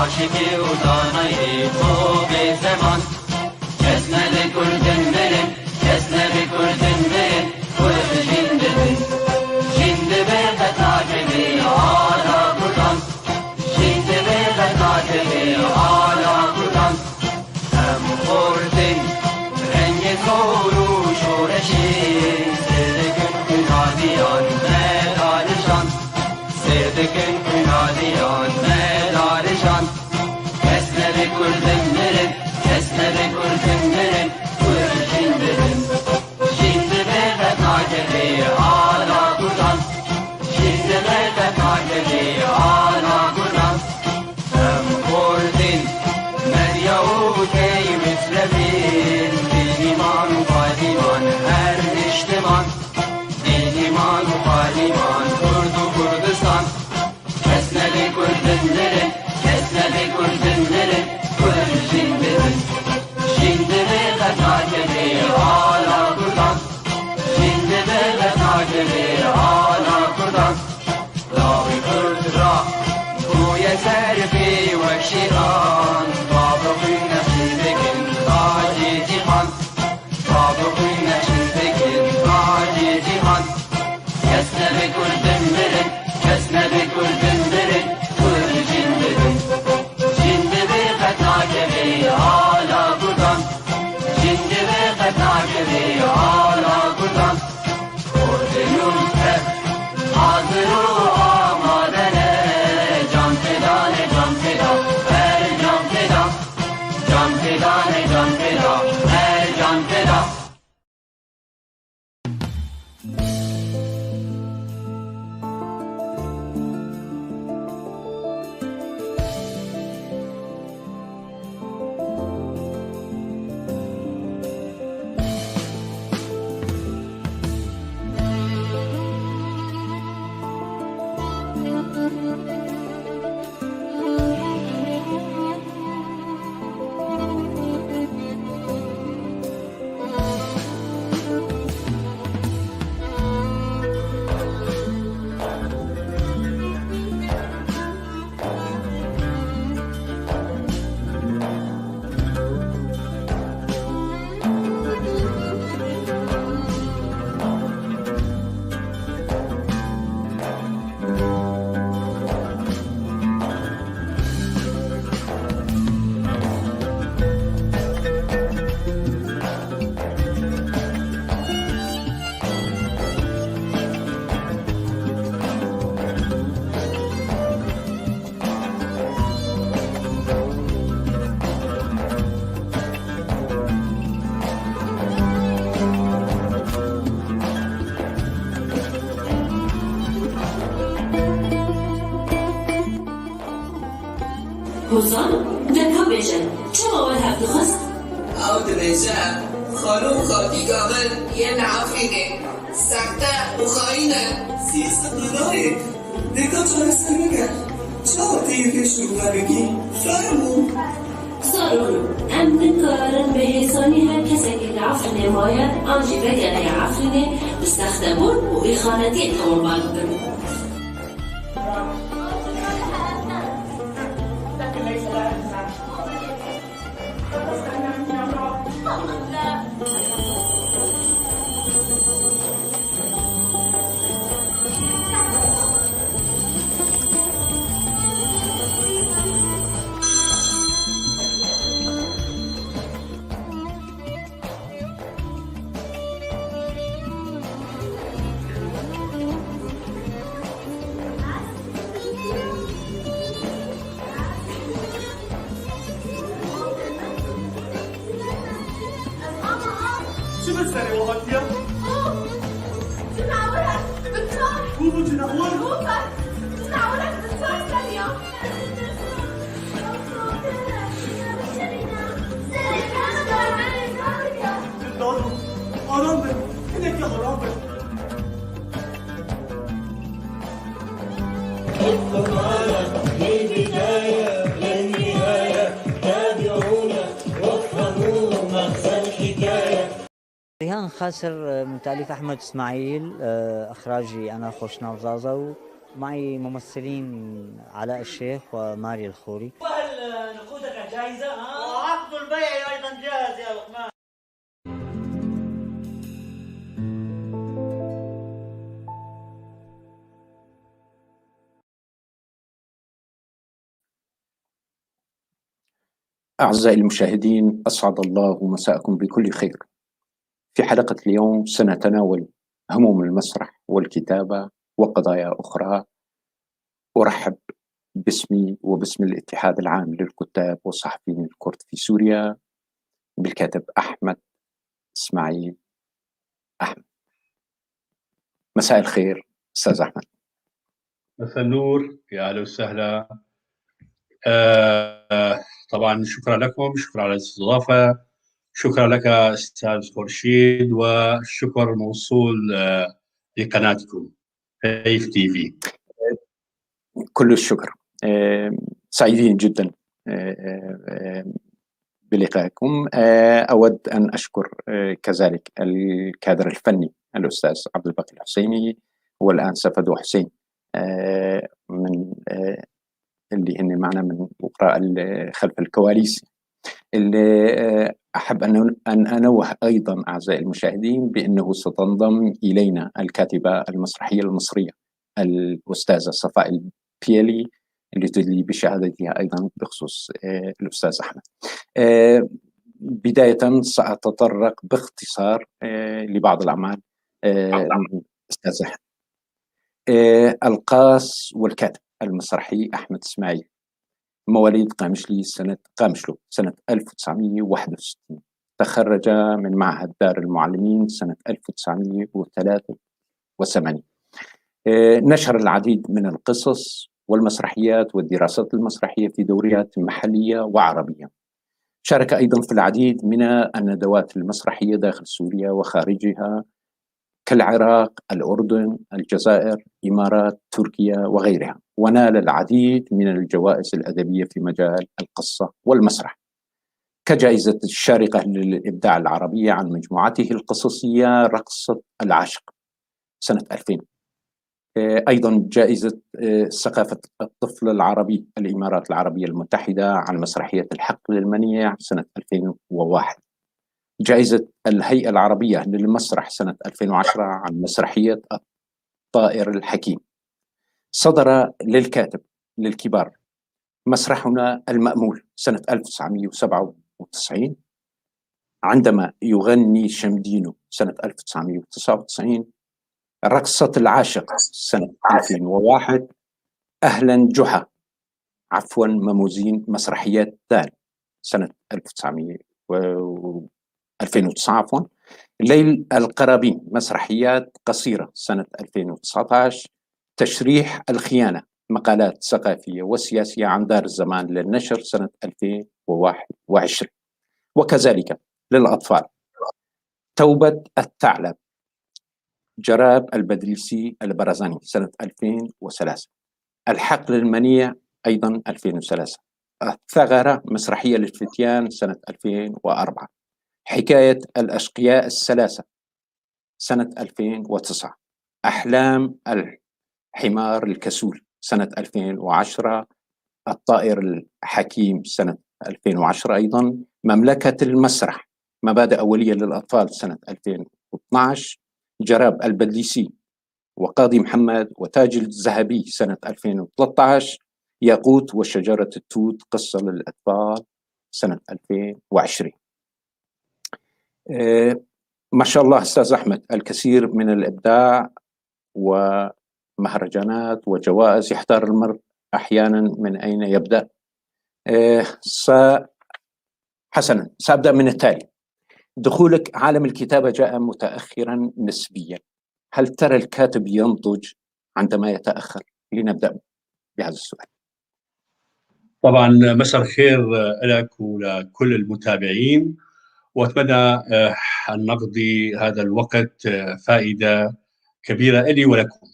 عاشقی و دانایی تو به زمان کس نده کردن برن کس نده کردن برن کرد جنددن جنده برده تاکبی آلا کردن جنده برده تاکبی آلا کردن هم خوردن رنگ تو شورشی سردکن کنادیان مدارشان سردکن کنادیان مدارشان Kurdun verin, kesmedi kurdun verin, kurdun şimdinin. Şimdi bebe takeli hala kurdan, şimdi bebe takeli hala kurdan. Hem kurdun, Meryav'u key müsrefin, din iman fadiman her iştiman. Din iman fadiman kurdu Kurdistan, kesmedi kurdun verin, kesmedi kurdun verin. Şimdi bebe takeli hala kurdan, şimdi bebe takeli hala kurdan. Davi kurdra, bu yeter fi vekşiran, babı kuyna şimdikin taci cihan, babı kuyna şimdikin taci cihan. Kesne be kurdun verin, kesne be kurdun verin, kurdu şimdidin. Takeli hala buradan, şimdi ve takeli hala buradan. Orduyum hep hazır o amadene, can feda ne can feda, her can feda. Can feda ne can feda, her can feda. حسام دکا بیشن چه مواد هفته خواست؟ او دبیشه خانم خاکی کامل یه نعفینه سکته و خواهینه $300 دکا چارستر بگن چه تیرکش رو بگی فرمون ضرور ام دکارن به حسانی هر کسی که العفو نماید آنجی بگن عفوینه بستخدمون و ایخانتی قربان برون بالسنة واحد يا تناولك بالصوت كوبو تناول روبر تناولك بالصوت ثانية تناول حرام بك هناك يا حرام بك ريهان خاسر من تأليف أحمد إسماعيل، إخراجي أنا خوشناف زازا، ومعي ممثلين علاء الشيخ وماري الخوري. وهل نقودك جاهزة؟ وعقد البيع أيضا جاهز يا لقمان. أعزائي المشاهدين، أسعد الله مساءكم بكل خير. في حلقة اليوم سنتناول هموم المسرح والكتابة وقضايا أخرى. أرحب باسمي وباسم الاتحاد العام للكتاب والصحفيين الكرد في سوريا بالكاتب أحمد إسماعيل أحمد. مساء الخير أستاذ أحمد. مساء النور، يا أهلا وسهلا. طبعا شكرا لكم، شكرا على الاستضافة، شكرا لك أستاذ خورشيد، والشكر موصول لقناتكم هيف تي في. كل الشكر. سعيدين جدا بلقائكم. أود أن أشكر كذلك الكادر الفني الأستاذ عبد الباقي الحسيني والآن سفدو حسين من اللي هن معنا من وراء خلف الكواليس. اللي أحب أن أنوه أيضا أعزائي المشاهدين بأنه ستنضم إلينا الكاتبة المسرحية المصرية الأستاذة صفاء البيلي اللي تدلي بشهادتها أيضا بخصوص الأستاذ أحمد. بداية سأتطرق باختصار لبعض الأعمال أستاذ أحمد. القاص والكاتب المسرحي أحمد إسماعيل، مواليد قامشلو سنة 1961، تخرج من معهد دار المعلمين سنة 1983. نشر العديد من القصص والمسرحيات والدراسات المسرحية في دوريات محلية وعربية. شارك أيضا في العديد من الندوات المسرحية داخل سوريا وخارجها كالعراق، الأردن، الجزائر، الإمارات، تركيا وغيرها، ونال العديد من الجوائز الأدبية في مجال القصة والمسرح، كجائزة الشارقة للإبداع العربية عن مجموعته القصصية رقصة العاشق سنة 2000. أيضا جائزة ثقافة الطفل العربي الإمارات العربية المتحدة عن مسرحية الحقل المنيع سنة 2001. جائزة الهيئة العربية للمسرح سنة 2010 عن مسرحية الطائر الحكيم. صدر للكاتب للكبار مسرحنا المأمول سنة 1997 عندما يغني شمدينو سنة 1999. رقصة العاشق سنة 2001. أهلا جحا مموزين مسرحيات دال سنة 2009 ليل القرابين مسرحيات قصيرة سنة 2019. تشريح الخيانة مقالات ثقافية وسياسية عن دار الزمان للنشر سنة 2021. وكذلك للأطفال توبة الثعلب جراب البدريسي البرزاني سنة 2003. الحقل المنيع أيضا 2003. الثغرة مسرحية للفتيان سنة 2004. حكاية الأشقياء الثلاثة سنة 2009. أحلام الحمار الكسول سنة 2010. الطائر الحكيم سنة 2010 أيضا. مملكة المسرح مبادئ أولية للأطفال سنة 2012. جراب البدليسي وقاضي محمد وتاج الذهبي سنة 2013. ياقوت وشجرة التوت قصة للأطفال سنة 2020. ما شاء الله أستاذ أحمد، الكثير من الإبداع ومهرجانات وجوائز، يحتار المرء أحيانا من أين يبدأ. حسنا، سأبدأ من التالي. دخولك عالم الكتابة جاء متأخرا نسبيا، هل ترى الكاتب ينضج عندما يتأخر؟ لنبدأ بهذا السؤال. طبعا مساء الخير لك ولكل المتابعين، وأتمنى أن نقضي هذا الوقت فائدة كبيرة لي ولكم.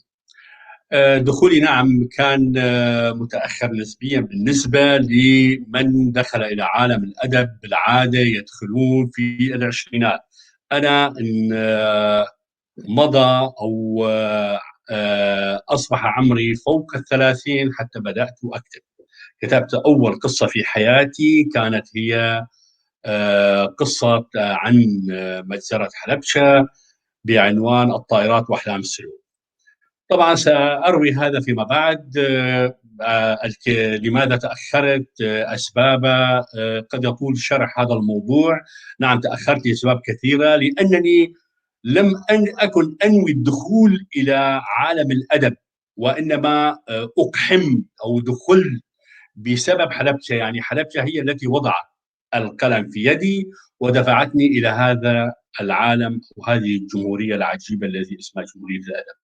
دخولي نعم كان متأخر نسبيا بالنسبة لمن دخل إلى عالم الأدب بالعادة يدخلون في العشرينات. أنا إن مضى أو أصبح عمري فوق 30 حتى بدأت أكتب. كتبت أول قصة في حياتي كانت هي قصة عن مجزرة حلبشة بعنوان الطائرات وأحلام السلوك. طبعا سأروي هذا فيما بعد. لماذا تأخرت؟ أسباب قد يطول شرح هذا الموضوع. نعم تأخرت لأسباب كثيرة، لأنني لم أكن أنوي الدخول إلى عالم الأدب، وإنما أقحم أو دخلت بسبب حلبشة. يعني حلبشة هي التي وضعت القلم في يدي ودفعتني إلى هذا العالم وهذه الجمهورية العجيبة التي اسمها جمهورية الأدب.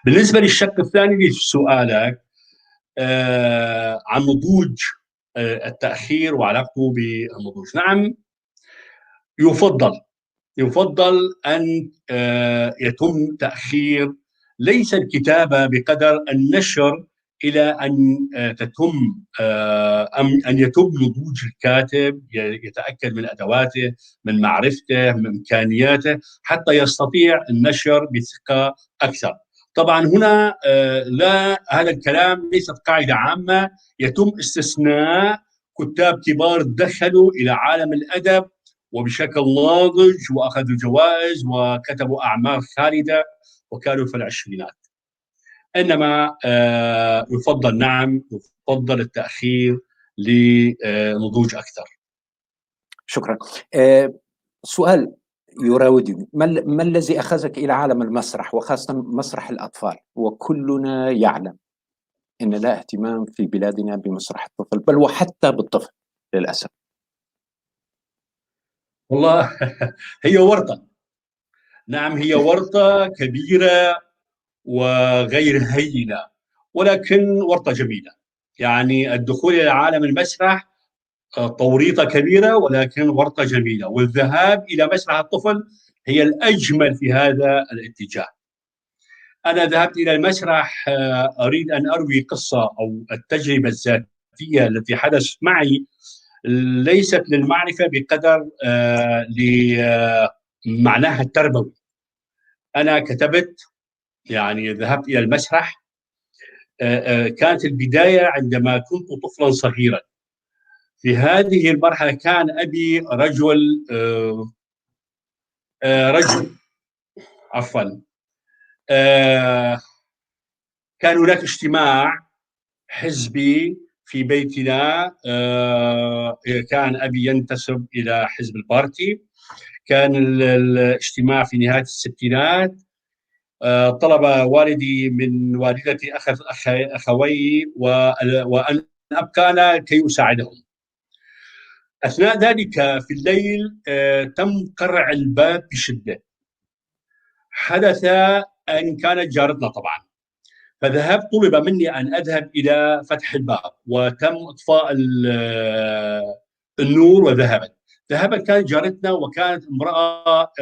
بالنسبة للشق الثاني لسؤالك عن نضوج التأخير وعلاقته بالنضوج، نعم يفضل أن يتم تأخير ليس الكتابة بقدر النشر إلى أن تتم أن يتم نضوج الكاتب، يتأكد من أدواته، من معرفته، من إمكانياته، حتى يستطيع النشر بثقة أكثر. طبعا هنا لا، هذا الكلام ليست قاعدة عامة، يتم استثناء كتاب كبار دخلوا إلى عالم الأدب وبشكل ناضج وأخذوا جوائز وكتبوا أعمال خالدة وكانوا في العشرينات. إنما يفضل نعم يفضل التأخير لنضوج أكثر. شكرا. سؤال يراودني، ما الذي أخذك إلى عالم المسرح وخاصة مسرح الأطفال؟ وكلنا يعلم أن لا اهتمام في بلادنا بمسرح الطفل، بل وحتى بالطفل للأسف. والله هي ورطة، نعم هي ورطة كبيرة وغير هينة، ولكن ورطة جميلة. يعني الدخول إلى عالم المسرح توريطة كبيرة ولكن ورطة جميلة، والذهاب إلى مسرح الطفل هي الأجمل في هذا الاتجاه. أنا ذهبت إلى المسرح أريد أن أروي قصة أو التجربة الذاتية التي حدث معي، ليست للمعرفة بقدر لمعناها التربوي. أنا كتبت، يعني ذهبت إلى المسرح، كانت البداية عندما كنت طفلا صغيرا. في هذه المرحلة كان أبي رجل عفوا كان هناك اجتماع حزبي في بيتنا. كان أبي ينتسب إلى حزب البارتي. كان الاجتماع في نهاية الستينات. طلب والدي من والدتي أخذ أخوي وأن أبقى أنا كي أساعدهم. أثناء ذلك في الليل تم قرع الباب بشدة. حدث أن كانت جارتنا طبعا، فذهبت، طلب مني أن أذهب إلى فتح الباب وتم إطفاء النور وذهبت. كانت جارتنا وكانت امرأة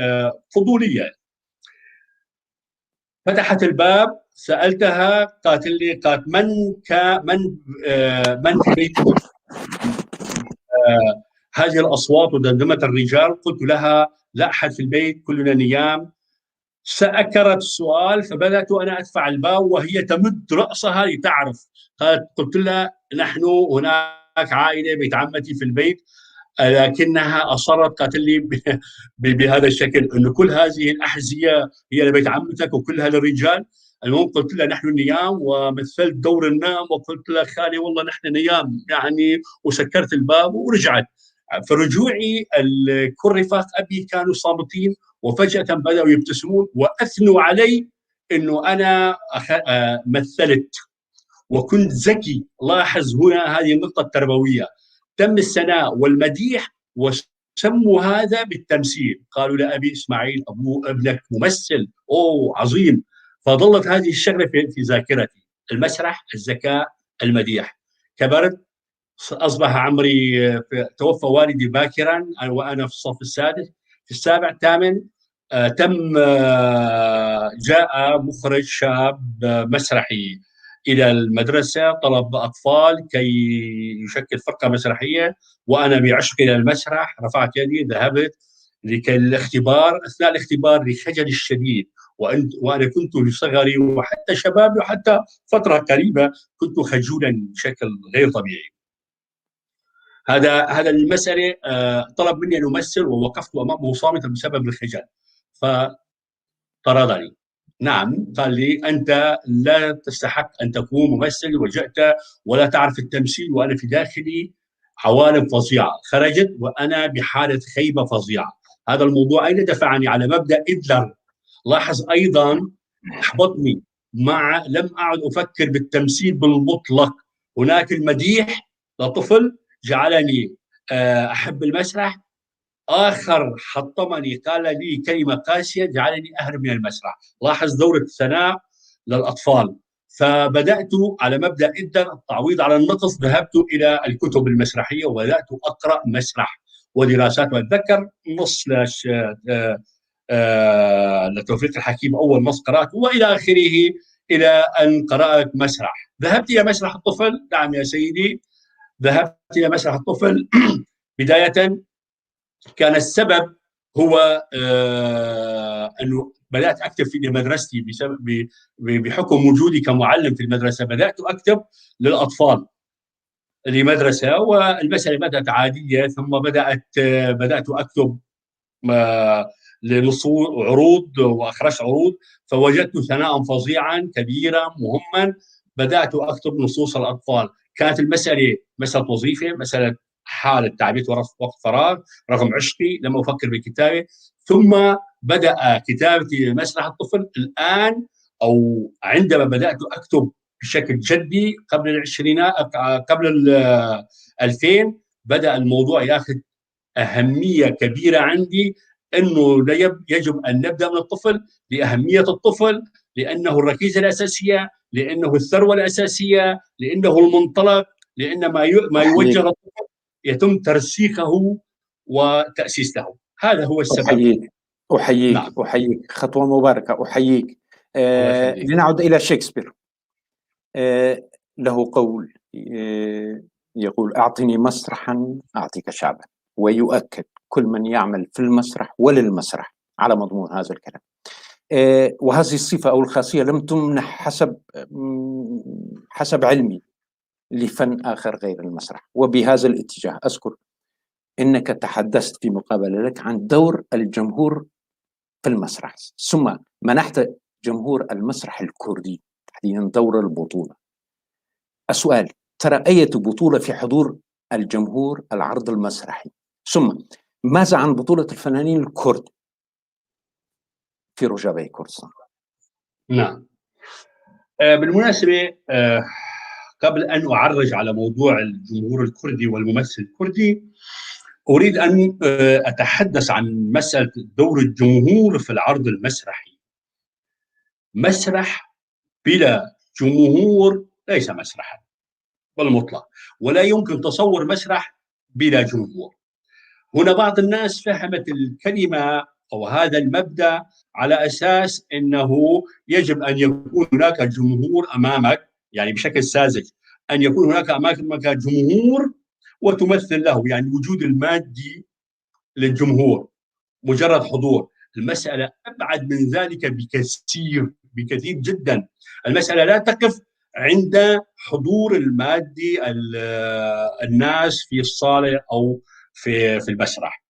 فضولية. فتحت الباب، سألتها، قالت لي من في بيتكم؟ هذه الأصوات ودندمة الرجال. قلت لها لا أحد في البيت، كلنا نيام. سأكرت السؤال، فبدأت أنا أدفع الباب وهي تمد رأسها لتعرف. قلت لها نحن هناك عائلة، بيت عمتي في البيت، لكنها أصرت، قالت لي بهذا الشكل أن كل هذه الأحذية هي لبيت عمتك وكلها للرجال. المهم قلت لها نحن نيام، ومثلت دور النام وقلت لها خالي والله نحن نيام يعني، وسكرت الباب ورجعت. فرجوعي كل رفاق أبي كانوا صامتين، وفجأة بدأوا يبتسمون وأثنوا علي أنه أنا مثلت وكنت ذكي. لاحظ هنا هذه النقطة التربوية، تم الثناء والمديح سموا هذا بالتمثيل، قالوا لأبي إسماعيل أبوه ابنك ممثل، أوه عظيم. فظلت هذه الشغلة في ذاكرتي، المسرح، الذكاء، المديح. كبرت، أصبح عمري، توفى والدي باكرا وأنا في الصف السادس، في السابع الثامن تم جاء مخرج شاب مسرحي إلى المدرسة، طلب أطفال كي يشكل فرقة مسرحية، وأنا بعشق إلى المسرح رفعت يدي، ذهبت لكي الاختبار. أثناء الاختبار لخجل الشديد، وأنا كنت لصغري وحتى شبابي وحتى فترة قريبة كنت خجولا بشكل غير طبيعي. هذا المسألة طلب مني أن أمثل، ووقفت أمامه صامتا بسبب الخجل، فطردني. نعم، قال لي أنت لا تستحق أن تكون ممثل، وجئت ولا تعرف التمثيل، وأنا في داخلي عوالم فظيعة. خرجت وأنا بحالة خيبة فظيعة. هذا الموضوع أين دفعني؟ على مبدأ إدلر. لاحظ أيضا أحبطني، لم أعد أفكر بالتمثيل بالمطلق. هناك المديح لطفل جعلني أحب المسرح، آخر حطمني قال لي كلمة قاسية جعلني أهرب من المسرح. لاحظ دورة الثناء للأطفال. فبدأت على مبدأ إدر التعويض على النقص، ذهبت إلى الكتب المسرحية وبدأت أقرأ مسرح ودراسات. وأتذكر نص لتوفيق الحكيم، أول نص قرأته، وإلى آخره، إلى أن قرأت مسرح. ذهبت إلى مسرح الطفل. نعم يا سيدي، ذهبت إلى مسرح الطفل. بداية كان السبب هو أنه بدأت أكتب في مدرستي بحكم وجودي كمعلم في المدرسة. بدأت أكتب للأطفال لمدرسة، والمسألة بدأت عادية، ثم بدأت أكتب عروض، وأخرجت عروض، فوجدت ثناء فظيعا كبيرا مهما. بدأت أكتب نصوص الأطفال. كانت المسألة مسألة وظيفة، مسألة حالة تعبئة وقت فراغ، رغم عشقي لم أفكر بالكتابة. ثم بدأ كتابتي مسرح الطفل. الآن أو عندما بدأت أكتب بشكل جدي قبل العشرينات، قبل 2000، بدأ الموضوع يأخذ أهمية كبيرة عندي، أنه يجب أن نبدأ من الطفل لأهمية الطفل، لأنه الركيزة الأساسية، لأنه الثروة الأساسية، لأنه المنطلق، لأن ما يوجه الطفل يتم ترسيخه وتأسيس له. هذا هو السبب. أحييك نعم. أحييك، خطوة مباركة، أحييك. لنعد إلى شكسبير. له قول يقول: أعطني مسرحا أعطيك شعبا. ويؤكد كل من يعمل في المسرح وللمسرح على مضمون هذا الكلام. وهذه الصفة أو الخاصية لم تمنح حسب علمي لفن آخر غير المسرح. وبهذا الاتجاه أذكر إنك تحدثت في مقابلة لك عن دور الجمهور في المسرح، ثم منحت جمهور المسرح الكردي تحديدا دور البطولة. السؤال: ترى أي بطولة في حضور الجمهور العرض المسرحي؟ ثم ماذا عن بطولة الفنانين الكرد في رجابي كردستان؟ نعم. بالمناسبة، قبل أن أعرج على موضوع الجمهور الكردي والممثل الكردي، أريد أن أتحدث عن مسألة دور الجمهور في العرض المسرحي. مسرح بلا جمهور ليس مسرحا بالمطلق، ولا يمكن تصور مسرح بلا جمهور. هنا بعض الناس فهمت الكلمة أو هذا المبدأ على أساس أنه يجب أن يكون هناك جمهور أمامك، يعني بشكل ساذج، أن يكون هناك أمامك جمهور وتمثل له، يعني الوجود المادي للجمهور، مجرد حضور. المسألة أبعد من ذلك بكثير جدا. المسألة لا تقف عند حضور المادي الناس في الصالة أو في المسرح.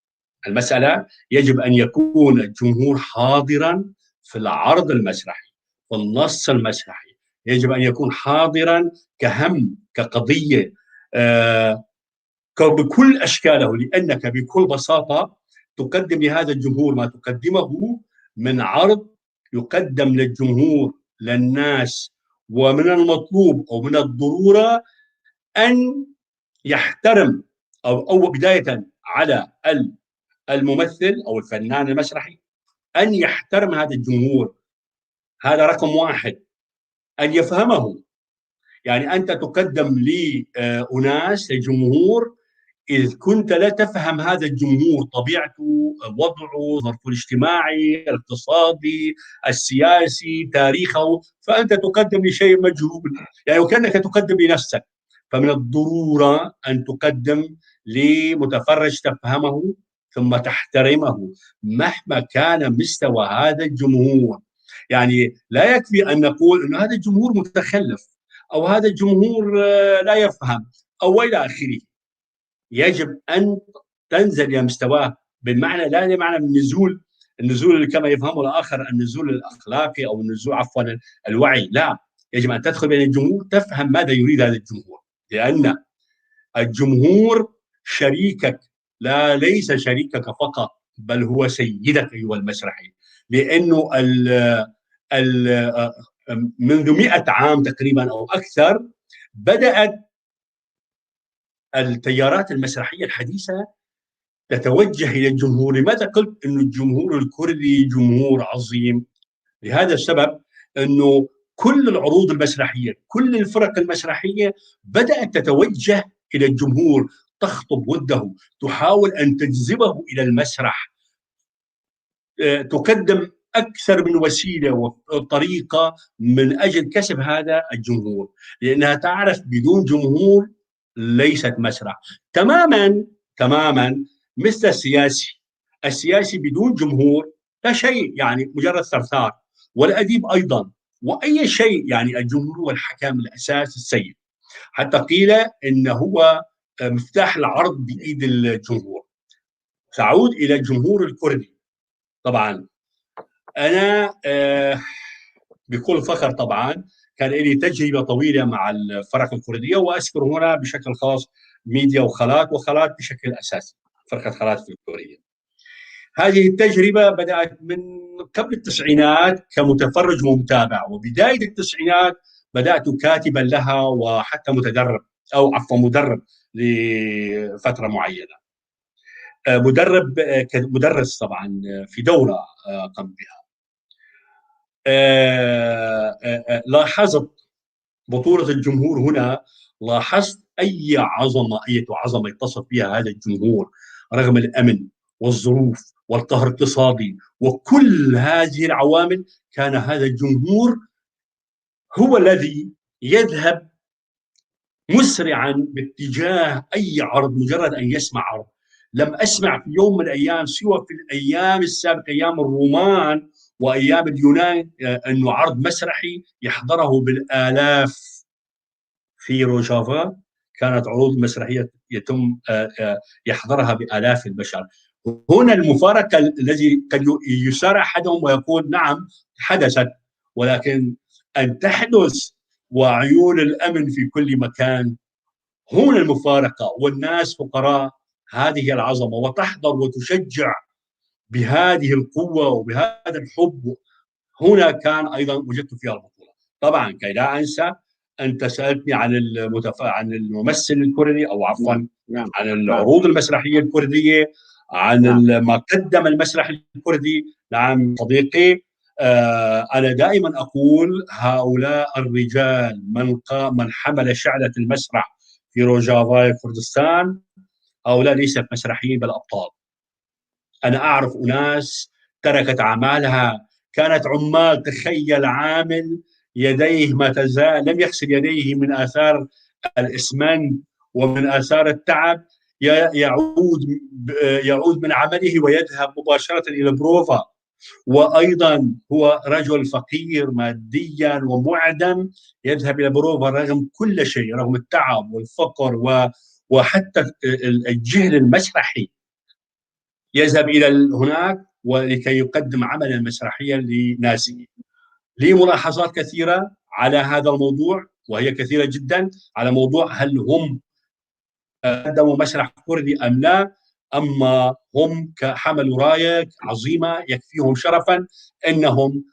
المسألة يجب أن يكون الجمهور حاضرا في العرض المسرحي، في النص المسرحي. يجب أن يكون حاضرا كهم، كقضية، بكل أشكاله، لأنك بكل بساطة تقدم لهذا الجمهور ما تقدمه من عرض يقدم للجمهور، للناس. ومن المطلوب أو من الضرورة أن يحترم أو بداية على الممثل أو الفنان المسرحي أن يحترم هذا الجمهور، هذا رقم واحد، أن يفهمه. يعني أنت تقدم لأناس لجمهور، إذ كنت لا تفهم هذا الجمهور طبيعته، وضعه، ظرفه الاجتماعي، الاقتصادي، السياسي، تاريخه، فأنت تقدم لشيء مجهول، يعني وكأنك تقدم لنفسك. فمن الضرورة أن تقدم لمتفرج تفهمه ثم تحترمه مهما كان مستوى هذا الجمهور. يعني لا يكفي أن نقول أن هذا الجمهور متخلف أو هذا الجمهور لا يفهم أو إلى آخره. يجب أن تنزل إلى مستواه، بالمعنى لا بمعنى النزول كما يفهمه الآخر، النزول الأخلاقي أو النزول عفوا الوعي، لا، يجب أن تدخل بين الجمهور تفهم ماذا يريد هذا الجمهور، لأن الجمهور شريكك، ليس شريكك فقط بل هو سيدك أيها المسرحي. لأنه منذ 100 عام تقريبا أو أكثر بدأت التيارات المسرحية الحديثة تتوجه إلى الجمهور. لماذا قلت أن الجمهور الكردي جمهور عظيم؟ لهذا السبب أنه كل العروض المسرحية، كل الفرق المسرحية بدأت تتوجه إلى الجمهور، تخطب وده، تحاول أن تجذبه إلى المسرح، تقدم أكثر من وسيلة وطريقة من أجل كسب هذا الجمهور، لأنها تعرف بدون جمهور ليست مسرح. تماما مثل السياسي بدون جمهور لا شيء، يعني مجرد ثرثار، والأديب أيضا، وأي شيء. يعني الجمهور هو الحكم الأساس السيد، حتى قيل إنه هو مفتاح العرض بإيد الجمهور. سأعود إلى الجمهور الكردي. طبعا أنا بكل فخر طبعا كان لي تجربة طويلة مع الفرق الكردية، وأذكر هنا بشكل خاص ميديا وخالات بشكل أساسي، فرقة خالات في الكورية. هذه التجربة بدأت من قبل التسعينات كمتفرج ومتابع، وبداية التسعينات بدأت كاتبا لها وحتى مدرب لفترة معينة. مدرس طبعا في دورة قم بها. لاحظت بطولة الجمهور هنا، لاحظت أي عظمة يتصف بها هذا الجمهور رغم الأمن والظروف والقهر الاقتصادي وكل هذه العوامل. كان هذا الجمهور هو الذي يذهب مسرعا باتجاه أي عرض مجرد أن يسمع عرض. لم أسمع في يوم من الأيام سوى في الأيام السابقة، أيام الرومان وأيام اليونان، أنه عرض مسرحي يحضره بالآلاف. في روجافا كانت عروض مسرحية يتم يحضرها بآلاف البشر. هنا المفارقة الذي قد يسارع أحدهم ويقول نعم حدثت، ولكن أن تحدث وعيون الأمن في كل مكان، هنا المفارقة، والناس فقراء هذه العظمة وتحضر وتشجع بهذه القوة وبهذا الحب. هنا كان أيضا وجدت فيها البطولة. طبعا كي لا أنسى، أنت سألتني عن الممثل الكردي، أو عفوا عن العروض المسرحية الكردية، عن ما قدم المسرح الكردي. نعم صديقي، أنا دائما أقول هؤلاء الرجال من حمل شعلة المسرح في روجافا كردستان، هؤلاء ليست مسرحيين بل أبطال. أنا أعرف أناس تركت أعمالها، كانت عمال. تخيل عامل يديه ما تزال لم يغسل يديه من آثار الإسمنت ومن آثار التعب، يعود من عمله ويذهب مباشرة إلى البروفا، وأيضا هو رجل فقير ماديا ومعدم، يذهب إلى البروفا رغم كل شيء، رغم التعب والفقر وحتى الجهل المسرحي، يذهب إلى هناك ولكي يقدم عملا مسرحيا لناسه. لي ملاحظات كثيرة على هذا الموضوع، وهي كثيرة جدا، على موضوع هل هم قدموا مسرح كردي أم لا. أما هم حملوا راية عظيمة يكفيهم شرفا أنهم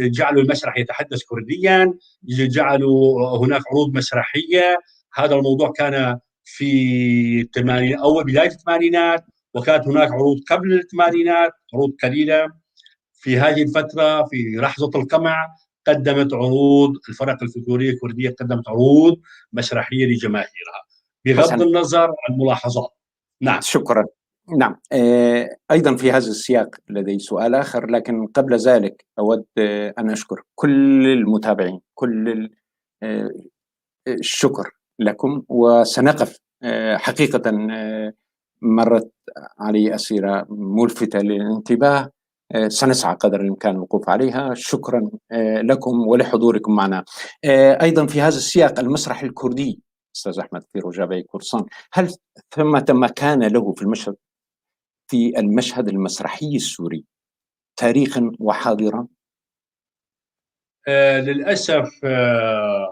جعلوا المسرح يتحدث كرديا، جعلوا هناك عروض مسرحية. هذا الموضوع كان في الثمانينات أو بداية الثمانينات، وكانت هناك عروض قبل الثمانينات، عروض قليلة. في هذه الفترة في لحظة القمع قدمت عروض، الفرق الفلكلورية الكردية قدمت عروض مسرحية لجماهيرها بغض حسن. النظر عن ملاحظات. نعم. شكرا. نعم. أيضا في هذا السياق لدي سؤال آخر، لكن قبل ذلك أود أن أشكر كل المتابعين، كل الشكر لكم. وسنقف حقيقة مرت علي أسيرة ملفتة للانتباه، سنسعى قدر الإمكان الوقوف عليها. شكرا لكم ولحضوركم معنا. أيضا في هذا السياق المسرح الكردي أستاذ أحمد في رجابي كورسان، هل ثمة مكان له في المشهد المسرحي السوري تاريخا وحاضرا؟ للأسف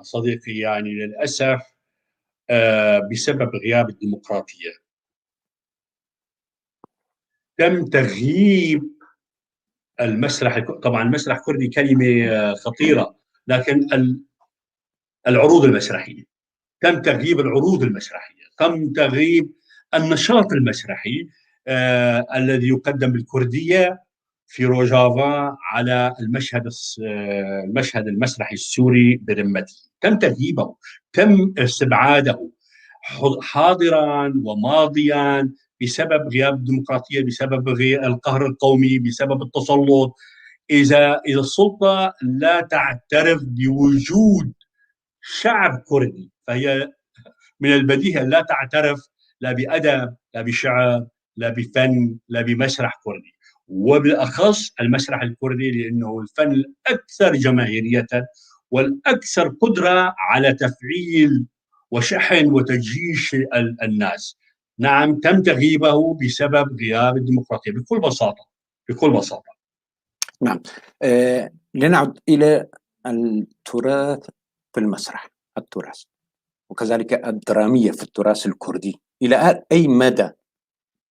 صديقي، يعني للأسف بسبب غياب الديمقراطية تم تغييب المسرح. طبعا المسرح الكردي كلمة خطيرة، لكن العروض المسرحية تم تغييب العروض المسرحية، تم تغييب النشاط المسرحي الذي يقدم بالكردية في روجافا على المشهد المسرحي السوري برمته. تم تغييبه، تم استبعاده حاضرا وماضيا بسبب غياب الديمقراطية، بسبب القهر القومي، بسبب التسلط. إذا السلطة لا تعترف بوجود شعب كردي فهي من البديهي لا تعترف لا بأدب، لا بشعر، لا بفن، لا بمسرح كردي، وبالأخص المسرح الكردي، لأنه الفن الأكثر جماهيرية والأكثر قدرة على تفعيل وشحن وتجيش الناس. نعم، تم تغييبه بسبب غياب الديمقراطية بكل بساطة، بكل بساطة. نعم. لنعد إلى التراث في المسرح، التراث وكذلك الدرامية في التراث الكردي، إلى أي مدى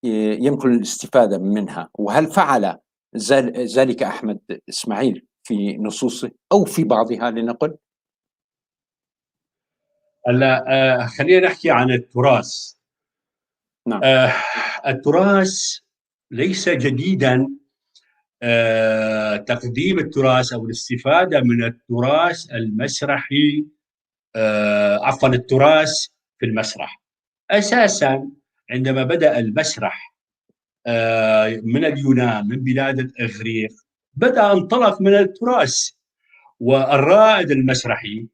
يمكن الاستفادة منها؟ وهل فعل ذلك أحمد إسماعيل في نصوصه أو في بعضها لنقل؟ هلا خلينا نحكي عن التراث. نعم. التراث ليس جديدا. تقديم التراث أو الاستفادة من التراث المسرحي، عفوا التراث في المسرح. أساسا عندما بدأ المسرح من اليونان، من بلاد الإغريق، بدأ انطلق من التراث. والرائد المسرحي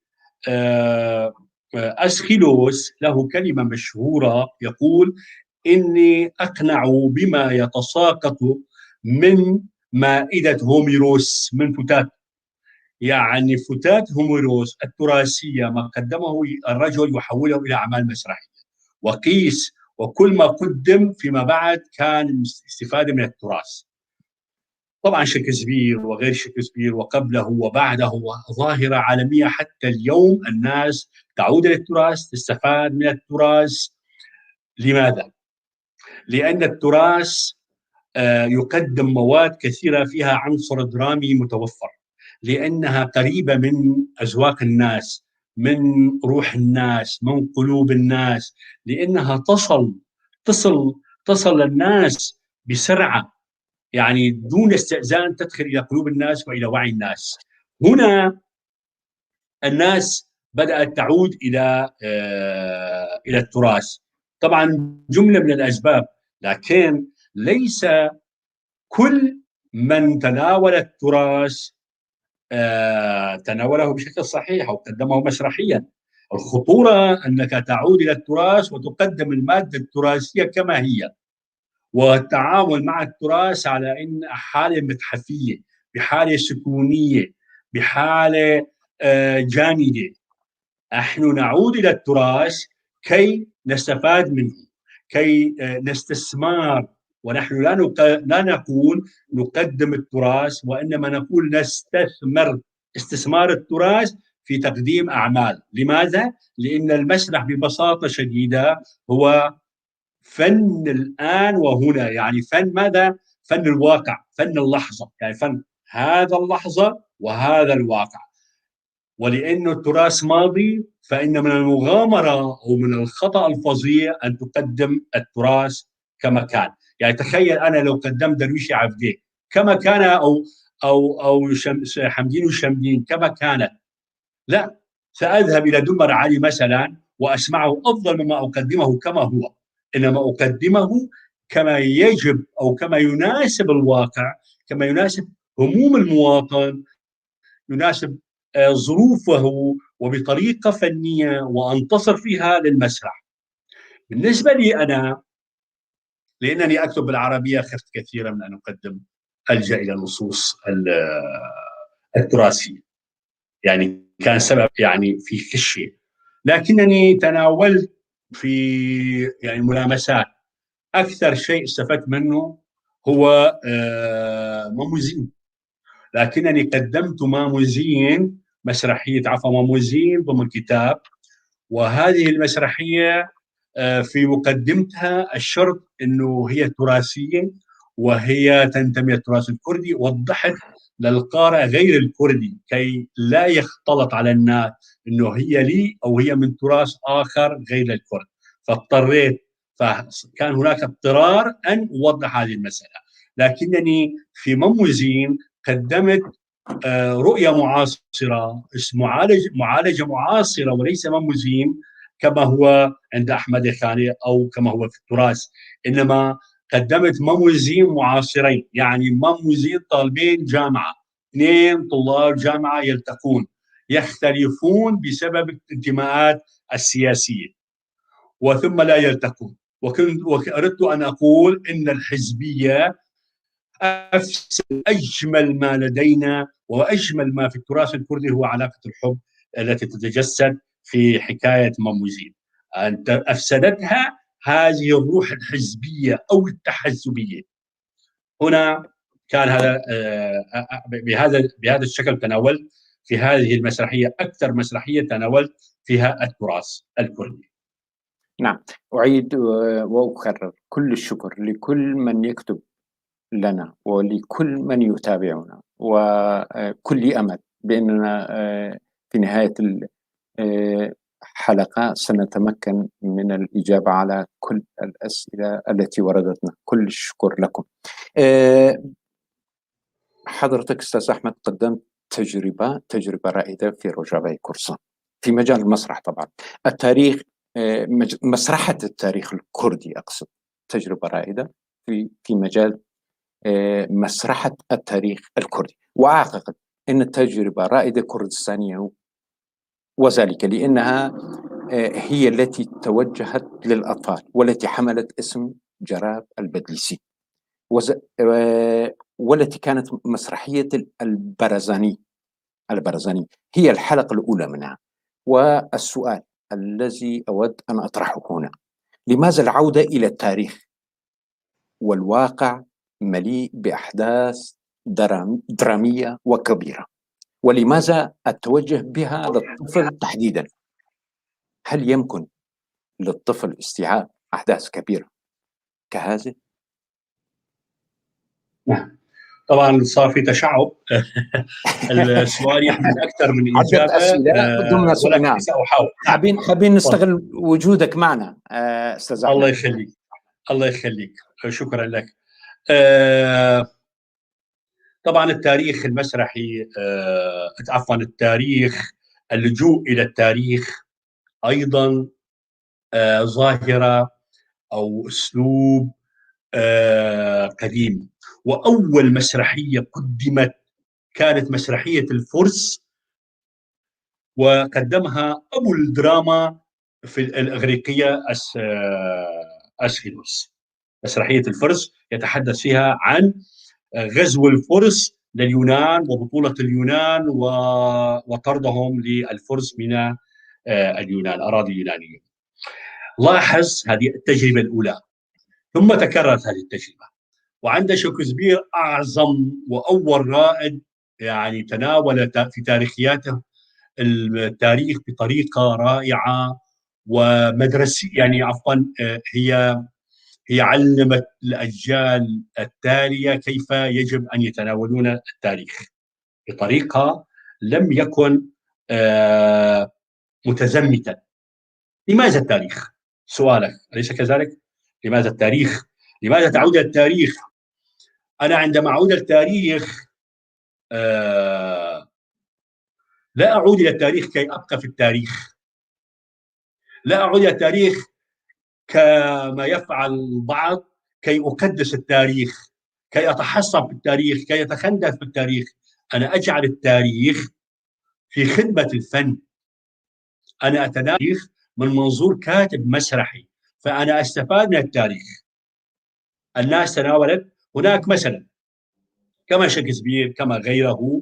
أسخيلوس له كلمة مشهورة يقول: إني أقنع بما يتساقط من مائدة هوميروس، من فتات. يعني فتات هوميروس التراثية ما قدمه الرجل يحوله إلى أعمال مسرحية. وقيس وكل ما قدم فيما بعد كان استفادة من التراث. طبعا شكسبير وغير شكسبير وقبله وبعده ظاهرة عالمية حتى اليوم. الناس تعود للتراث، تستفاد من التراث. لماذا؟ لأن التراث يقدم مواد كثيرة فيها عنصر درامي متوفر، لأنها قريبة من أذواق الناس، من روح الناس، من قلوب الناس، لأنها تصل الناس بسرعة، يعني دون استئذان تدخل إلى قلوب الناس وإلى وعي الناس. هنا الناس بدأت تعود إلى التراث. طبعا جملة من الأسباب، لكن ليس كل من تناول التراث تناوله بشكل صحيح أو قدمه مسرحيا. الخطورة أنك تعود إلى التراث وتقدم المادة التراثية كما هي، والتعامل مع التراث على إن حالة متحفية، بحالة سكونية، بحالة جامدة. نحن نعود إلى التراث كي نستفاد منه، كي نستثمر. ونحن لا نقول نقدم التراث، وإنما نقول نستثمر استثمار التراث في تقديم أعمال. لماذا؟ لأن المسرح ببساطة شديدة هو فن الآن وهنا. يعني فن ماذا؟ فن الواقع، فن اللحظة، يعني فن هذا اللحظة وهذا الواقع. ولأنه التراث ماضي، فإن من المغامرة أو من الخطأ الفظيع أن تقدم التراث كما كان. يعني تخيل انا لو قدمت درويشي عبديه كما كان، او حمدين وشمدين كما كانت، لا، ساذهب الى دمر علي مثلا واسمعه افضل مما اقدمه كما هو، انما اقدمه كما يجب او كما يناسب الواقع، كما يناسب هموم المواطن، يناسب ظروفه، وبطريقه فنيه وانتصر فيها للمسرح. بالنسبه لي انا، لانني اكتب بالعربيه، خفت كثيرا من ان اقدم الجا الى النصوص التراثيه، يعني كان سبب يعني في خشيه، لكنني تناولت في يعني ملامسات. اكثر شيء استفدت منه هو ماموزين، لكنني قدمت ماموزين، ماموزين ضمن كتاب، وهذه المسرحيه في مقدمتها الشرط انه هي تراثيه وهي تنتمي للتراث الكردي. وضحت للقارئ غير الكردي كي لا يختلط على الناس انه هي لي او هي من تراث اخر غير الكرد، فكان هناك اضطرار ان اوضح هذه المساله. لكنني في مموزين قدمت رؤيه معاصره، معالجه معاصره وليس مموزين كما هو عند احمد خاني او كما هو في التراث، انما قدمت مموزين معاصرين، يعني مموزين طالبين جامعه، اثنين طلاب جامعه يلتقون يختلفون بسبب الانتماءات السياسيه وثم لا يلتقون. وأردت ان اقول ان الحزبيه أفسد أجمل ما لدينا وأجمل ما في التراث الكردي هو علاقة الحب التي تتجسد في حكاية ماموزين. أفسدتها هذه الروح الحزبية أو التحزبية. هنا كان هذا بهذا الشكل تناولت في هذه المسرحية أكثر مسرحية تناولت فيها التراث الكردي. نعم، أعيد وأكرر كل الشكر لكل من يكتب لنا ولكل من يتابعنا، وكل أمل بأننا في نهاية الحلقة سنتمكن من الإجابة على كل الأسئلة التي وردتنا. كل الشكر لكم. حضرتك أستاذ أحمد قدمت تجربة رائدة في روجافي كورسان في مجال المسرح. طبعا التاريخ، مسرحة التاريخ الكردي أقصد، تجربة رائدة في مجال مسرحة التاريخ الكردي. وأعتقد أن التجربة رائدة كردستانية، وذلك لأنها هي التي توجهت للأطفال والتي حملت اسم جراب البدلسي، والتي كانت مسرحية البرزاني هي الحلقة الأولى منها. والسؤال الذي أود أن أطرحه هنا: لماذا العودة إلى التاريخ والواقع مليء بأحداث درامية وكبيرة، ولماذا التوجه بها للطفل تحديدا؟ هل يمكن للطفل استيعاب أحداث كبيرة كهذه؟ نعم، طبعا صار في تشعب. السؤال يحمل اكثر من اجابه، ولكن ساحاول. حابين نستغل وجودك معنا استاذ احمد. الله يخليك، شكرا لك. طبعا التاريخ المسرحي، عفوا التاريخ، اللجوء الى التاريخ ايضا ظاهره او اسلوب قديم. وأول مسرحية قدمت كانت مسرحية الفرس، وقدمها أبو الدراما في الإغريقية أسخيلوس. مسرحية الفرس يتحدث فيها عن غزو الفرس لليونان وبطولة اليونان وطردهم للفرس من اليونان، أراضي اليونانية. لاحظ هذه التجربة الأولى، ثم تكررت هذه التجربة، وعند شكسبير أعظم وأول رائد يعني تناول في تاريخياته التاريخ بطريقة رائعة ومدرسية، يعني عفوا هي علمت الأجيال التالية كيف يجب أن يتناولون التاريخ بطريقة لم يكن متزمتا. لماذا التاريخ؟ سؤالك أليس كذلك؟ لماذا التاريخ؟ لماذا تعود إلى التاريخ؟ أنا عندما أعود إلى التاريخ لا أعود إلى التاريخ كي أبقى في التاريخ، لا أعود إلى التاريخ كما يفعل البعض كي أكدس التاريخ، كي أتحصن في التاريخ، كي أتخندث في التاريخ. أنا أجعل التاريخ في خدمة الفن. أنا أتناول من منظور كاتب مسرحي، فأنا أستفاد من التاريخ. الناس تناولت هناك مثلا كما شكسبير كما غيره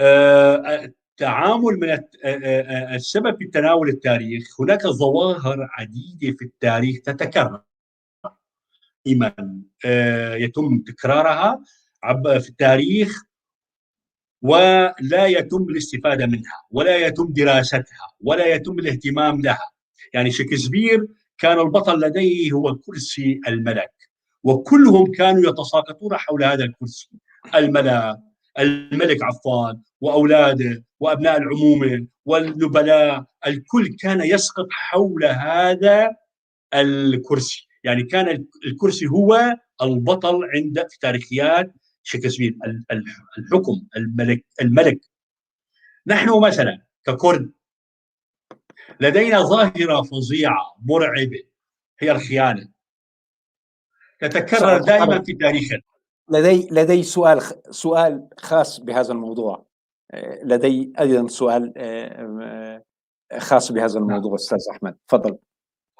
التعامل من السبب في تناول التاريخ. هناك ظواهر عديدة في التاريخ تتكرر دائما، يتم تكرارها في التاريخ ولا يتم الاستفادة منها ولا يتم دراستها ولا يتم الاهتمام لها. يعني شكسبير كان البطل لديه هو كرسي الملك، وكلهم كانوا يتساقطون حول هذا الكرسي. الملك عفوا، وأولاده وأبناء العمومة والنبلاء، الكل كان يسقط حول هذا الكرسي. يعني كان الكرسي هو البطل عند في تاريخيات شكسبير، الحكم، الملك. نحن مثلا ككرد لدينا ظاهرة فظيعة مرعبة هي الخيانة، تتكرر دائما في تاريخنا. لدي سؤال خاص بهذا الموضوع. لدي أيضا سؤال خاص بهذا الموضوع. أستاذ أحمد تفضل.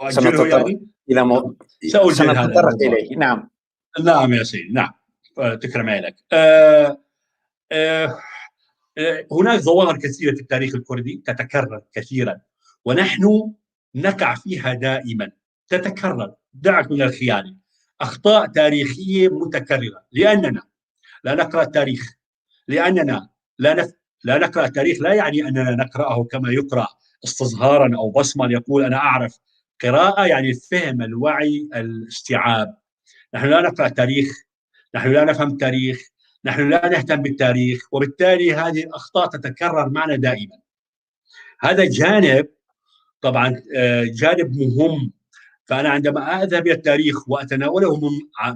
سنتطرق إليه. نعم يا سيدي، نعم، تكرم عينك. هناك ظواهر كثيرة في التاريخ الكردي تتكرر كثيرا، ونحن نقع فيها دائما، تتكرر. دعك من الخيانة، أخطاء تاريخية متكررة، لأننا لا نقرأ التاريخ، لأننا لا نقرأ التاريخ لا يعني أننا نقرأه كما يقرأ استصهارا أو بصما، يقول أنا أعرف. قراءة يعني الفهم، الوعي، الاستيعاب. نحن لا نقرأ التاريخ، نحن لا نفهم التاريخ، نحن لا نهتم بالتاريخ، وبالتالي هذه الأخطاء تتكرر معنا دائما. هذا جانب طبعا جانب مهم. فأنا عندما أذهب إلى التاريخ وأتناوله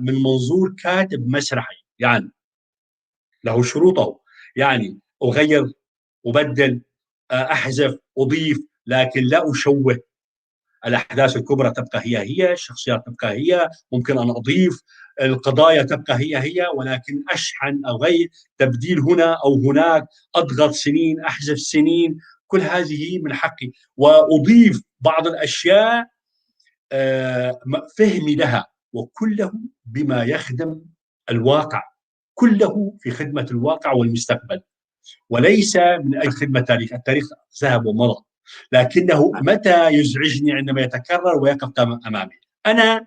من منظور كاتب مسرحي، يعني له شروطه، يعني أغير، أبدل، أحذف، أضيف، لكن لا أشوه. الأحداث الكبرى تبقى هي، الشخصيات تبقى هي، ممكن أن أضيف، القضايا تبقى هي، ولكن أشحن، أغير، تبديل هنا أو هناك، أضغط سنين، أحذف سنين، كل هذه من حقي. وأضيف بعض الأشياء فهمي لها، وكله بما يخدم الواقع، كله في خدمة الواقع والمستقبل، وليس من أجل خدمة التاريخ. التاريخ ذهب ومضى، لكنه متى يزعجني عندما يتكرر ويقف أمامي. أنا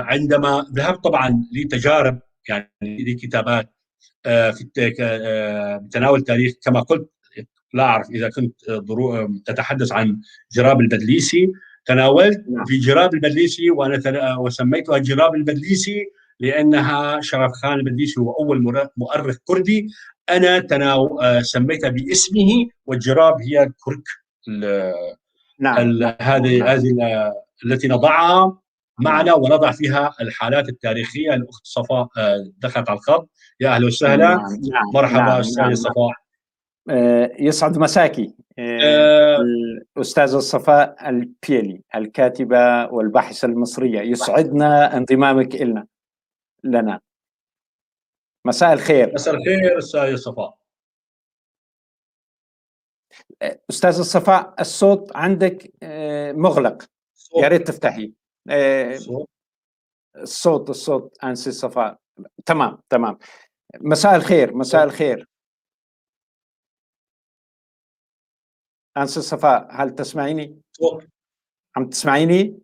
عندما ذهبت طبعا لتجارب، يعني لكتابات في تناول التاريخ، كما قلت لا أعرف إذا كنت تتحدث عن جراب البدليسي. تناولت في جراب البدليسي، وأنا وسميتها جراب البدليسي لأنها شرف خان البدليسي هو أول مؤرخ كردي. أنا سميتها باسمه، والجراب هي الكرك. هذه التي نضعها معنا ونضع فيها الحالات التاريخية. الأخت صفاء دخلت على الخط، يا أهلا وسهلا. مرحبا أستاذ صفاء. يسعد مساكي. الأستاذة صفاء البيلي، الكاتبة والباحثة المصرية، يسعدنا انضمامك لنا. مساء الخير. مساء الخير أستاذة صفاء. أستاذة صفاء، الصوت عندك مغلق، يا ريت تفتحي الصوت. أنسي صفاء. تمام. مساء الخير. أنسي صفاء، هل تسمعيني؟ عم تسمعيني؟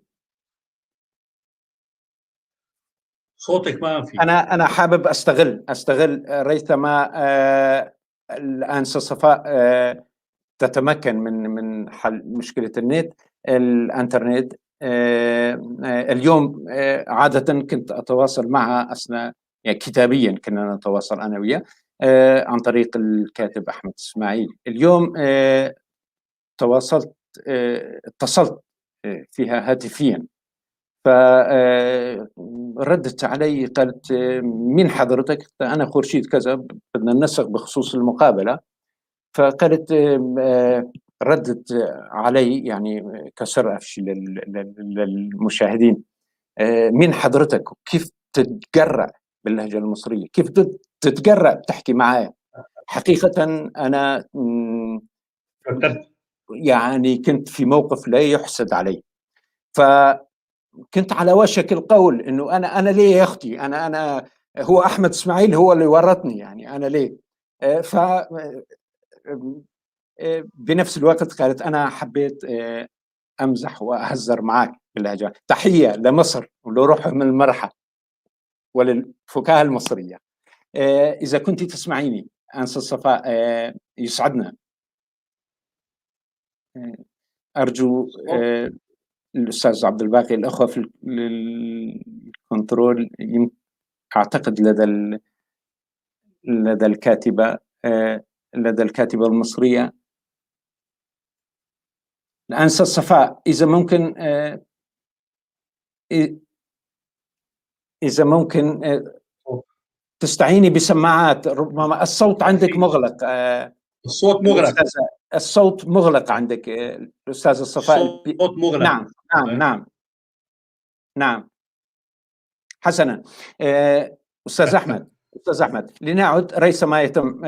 صوتك ما في. أنا حابب أستغل ريثما الأنسة صفاء تتمكن من حل مشكلة الإنترنت. اليوم عادة كنت أتواصل معها أثناء، يعني كتابيا كنا نتواصل أنا وياه عن طريق الكاتب أحمد إسماعيل. اليوم اتصلت فيها هاتفيا، فردت علي قالت مين حضرتك؟ قلت أنا خورشيد كذا، بدنا ننسق بخصوص المقابلة. فقالت ردت علي يعني كسر أفشي للمشاهدين، مين حضرتك؟ كيف تتجرأ باللهجة المصرية؟ كيف تتجرأ تحكي معايا؟ حقيقة أنا يعني كنت في موقف لا يحسد علي، فكنت على وشك القول إنه أنا ليه يا أختي؟ أنا هو أحمد إسماعيل هو اللي ورطني، يعني أنا ليه؟ ف بنفس الوقت قالت أنا حبيت أمزح وأهزر معك باللهجة. تحية لمصر ولروحهم المرحة وللفكاهة المصرية. إذا كنت تسمعيني أنسة صفاء، يسعدنا. أرجو الأستاذ عبد الباقي، الأخوة في الكنترول، أعتقد لدى الكاتبة المصرية الأنسة صفاء، إذا ممكن تستعيني بسماعات، ربما الصوت عندك مغلق. الصوت مغلق. الصوت مغلق عندك الأستاذة صفاء. الصوت مغلق. نعم. حسنا. أستاذ أحمد لنعد ريثما يتم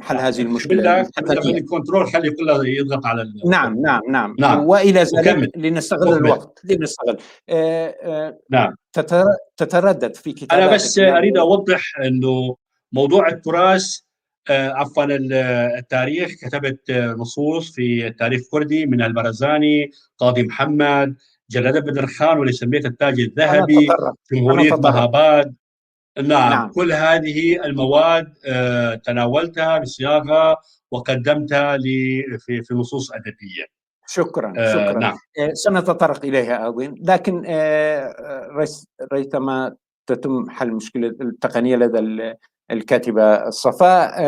حل هذه المشكلة. بالله الكنترول خلي كله يضغط على نعم. وإلى ذلك لنستغل الوقت. نعم. تتردد في كتاباتك. أنا بس أريد أوضح أنه موضوع التراث، عفوا التاريخ، كتبت نصوص في التاريخ الكردي من البرزاني، قاضي محمد، جلال بدر خان، واللي سميت التاج الذهبي، جمهورية مهاباد. نعم. كل هذه المواد تناولتها بصياغة وقدمتها في نصوص أدبية. شكرا. نعم. سنتطرق إليها أولا، لكن ريثما تتم حل مشكلة التقنية لدى الكاتبة صفاء،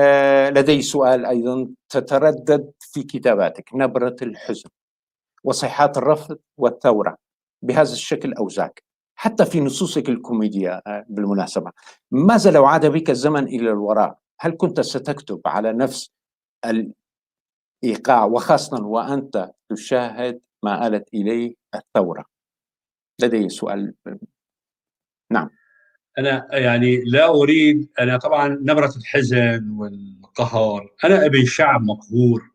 لدي سؤال أيضا. تتردد في كتاباتك نبرة الحزن وصيحات الرفض والثورة بهذا الشكل أو ذاك، حتى في نصوصك الكوميدية بالمناسبة. ماذا لو عاد بك الزمن إلى الوراء؟ هل كنت ستكتب على نفس الإيقاع، وخاصة وأنت تشاهد ما آلت إليه الثورة؟ لدي سؤال. نعم. أنا يعني لا أريد، أنا طبعا نبرة الحزن والقهر، أنا ابن شعب مقهور،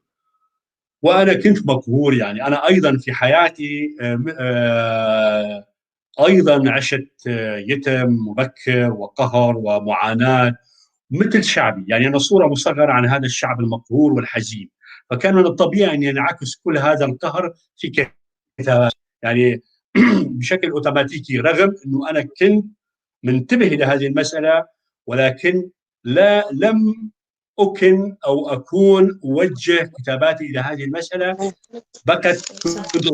وأنا كنت مقهور. يعني أنا أيضا في حياتي أيضا عشت يتم مبكر وقهر ومعاناة مثل شعبي. يعني أنا صورة مصغرة عن هذا الشعب المقهور والحزين، فكان من الطبيعي أن ينعكس كل هذا القهر في كتابات، يعني بشكل أوتوماتيكي، رغم أنه أنا كنت منتبه إلى هذه المسألة، ولكن لم أكن أو أكون أوجه كتاباتي إلى هذه المسألة. بقت كنت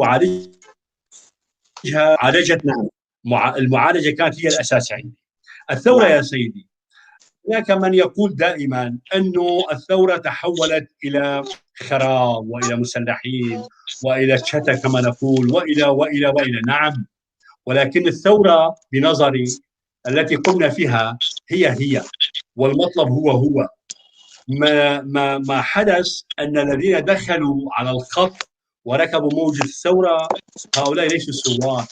أعالجها المعالجة كانت هي الأساس عندي. الثورة يا سيدي، هناك من يقول دائما أنه الثورة تحولت إلى خراب وإلى مسلحين وإلى شتى كما نقول وإلى وإلى وإلى. نعم، ولكن الثورة بنظري التي قمنا فيها هي، والمطلب هو ما حدث أن الذين دخلوا على الخط وركبوا موج الثورة هؤلاء ليسوا ثوار،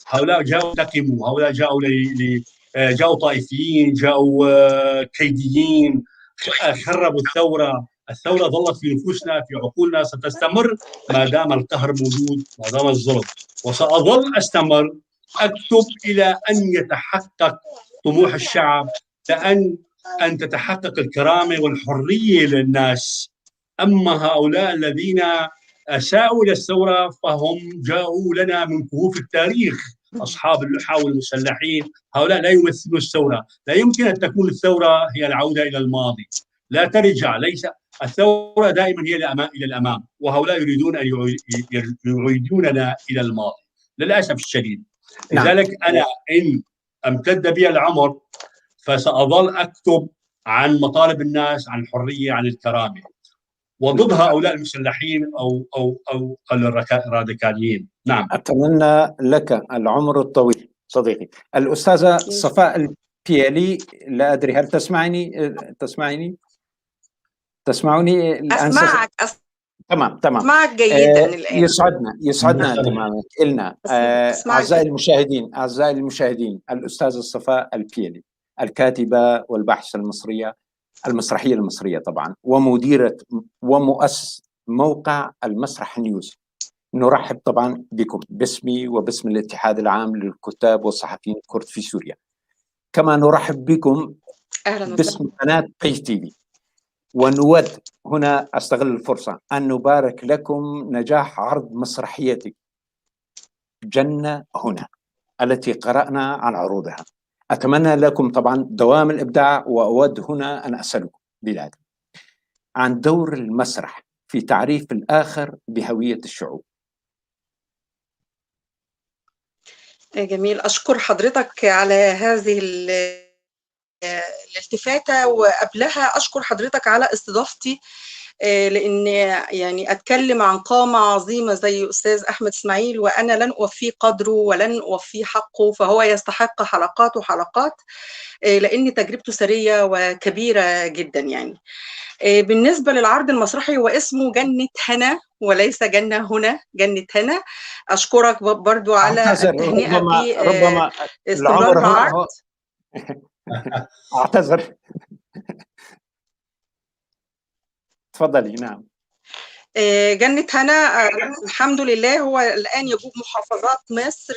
هؤلاء جاءوا ينتقموا، هؤلاء جاءوا طائفيين، جاءوا كيديين، خربوا الثورة. الثورة ظلت في نفوسنا، في عقولنا، ستستمر ما دام القهر موجود، ما دام الظلم، وسأظل أستمر أكتب إلى أن يتحقق طموح الشعب، أن تتحقق الكرامة والحرية للناس. أما هؤلاء الذين أساءوا إلى الثورة فهم جاءوا لنا من كهوف التاريخ، أصحاب اللحى والمسلحين، هؤلاء لا يمثلون الثورة. لا يمكن أن تكون الثورة هي العودة إلى الماضي، لا ترجع. ليس الثورة دائما هي إلى الأمام، وهؤلاء يريدون أن يعيدوننا إلى الماضي للأسف الشديد. لذلك أنا إن امتد بي العمر فسأظل أكتب عن مطالب الناس، عن الحرية، عن الكرامة. وضد هؤلاء المسلحين او الراديكاليين. نعم. اتمنى لك العمر الطويل صديقي. الاستاذه صفاء البيالي، لا ادري هل تسمعني؟ اسمعك تمام. اسمعك جيدا الان. يسعدنا انضمامك إلنا. اعزائي المشاهدين، الاستاذه صفاء البيالي، الكاتبه والباحثه المسرحيه المصريه طبعا، ومديره ومؤسس موقع المسرح نيوز. نرحب طبعا بكم باسمي وباسم الاتحاد العام للكتاب والصحفيين الكرد في سوريا. كما نرحب بكم باسم قناة بي تي في. ونود هنا أستغل الفرصة أن نبارك لكم نجاح عرض مسرحيتك جنة هنا التي قرأنا عن عروضها. أتمنى لكم طبعا دوام الإبداع، وأود هنا أن أسألكم بلاد عن دور المسرح في تعريف الآخر بهوية الشعوب. جميل، أشكر حضرتك على هذه الالتفاتة، وقبلها أشكر حضرتك على استضافتي، لأن يعني أتكلم عن قامة عظيمة زي أستاذ أحمد إسماعيل وأنا لن أوفيه قدره ولن أوفيه حقه، فهو يستحق حلقات وحلقات، لأن تجربته ثرية وكبيرة جدا. يعني بالنسبة للعرض المسرحي هو اسمه جنة هنا وليس جنة هنا، جنة هنا. أشكرك برضو على التهنئة باستمرار العرض. أعتذر. تفضلي. نعم. جنة هنا الحمد لله هو الآن يجوب محافظات مصر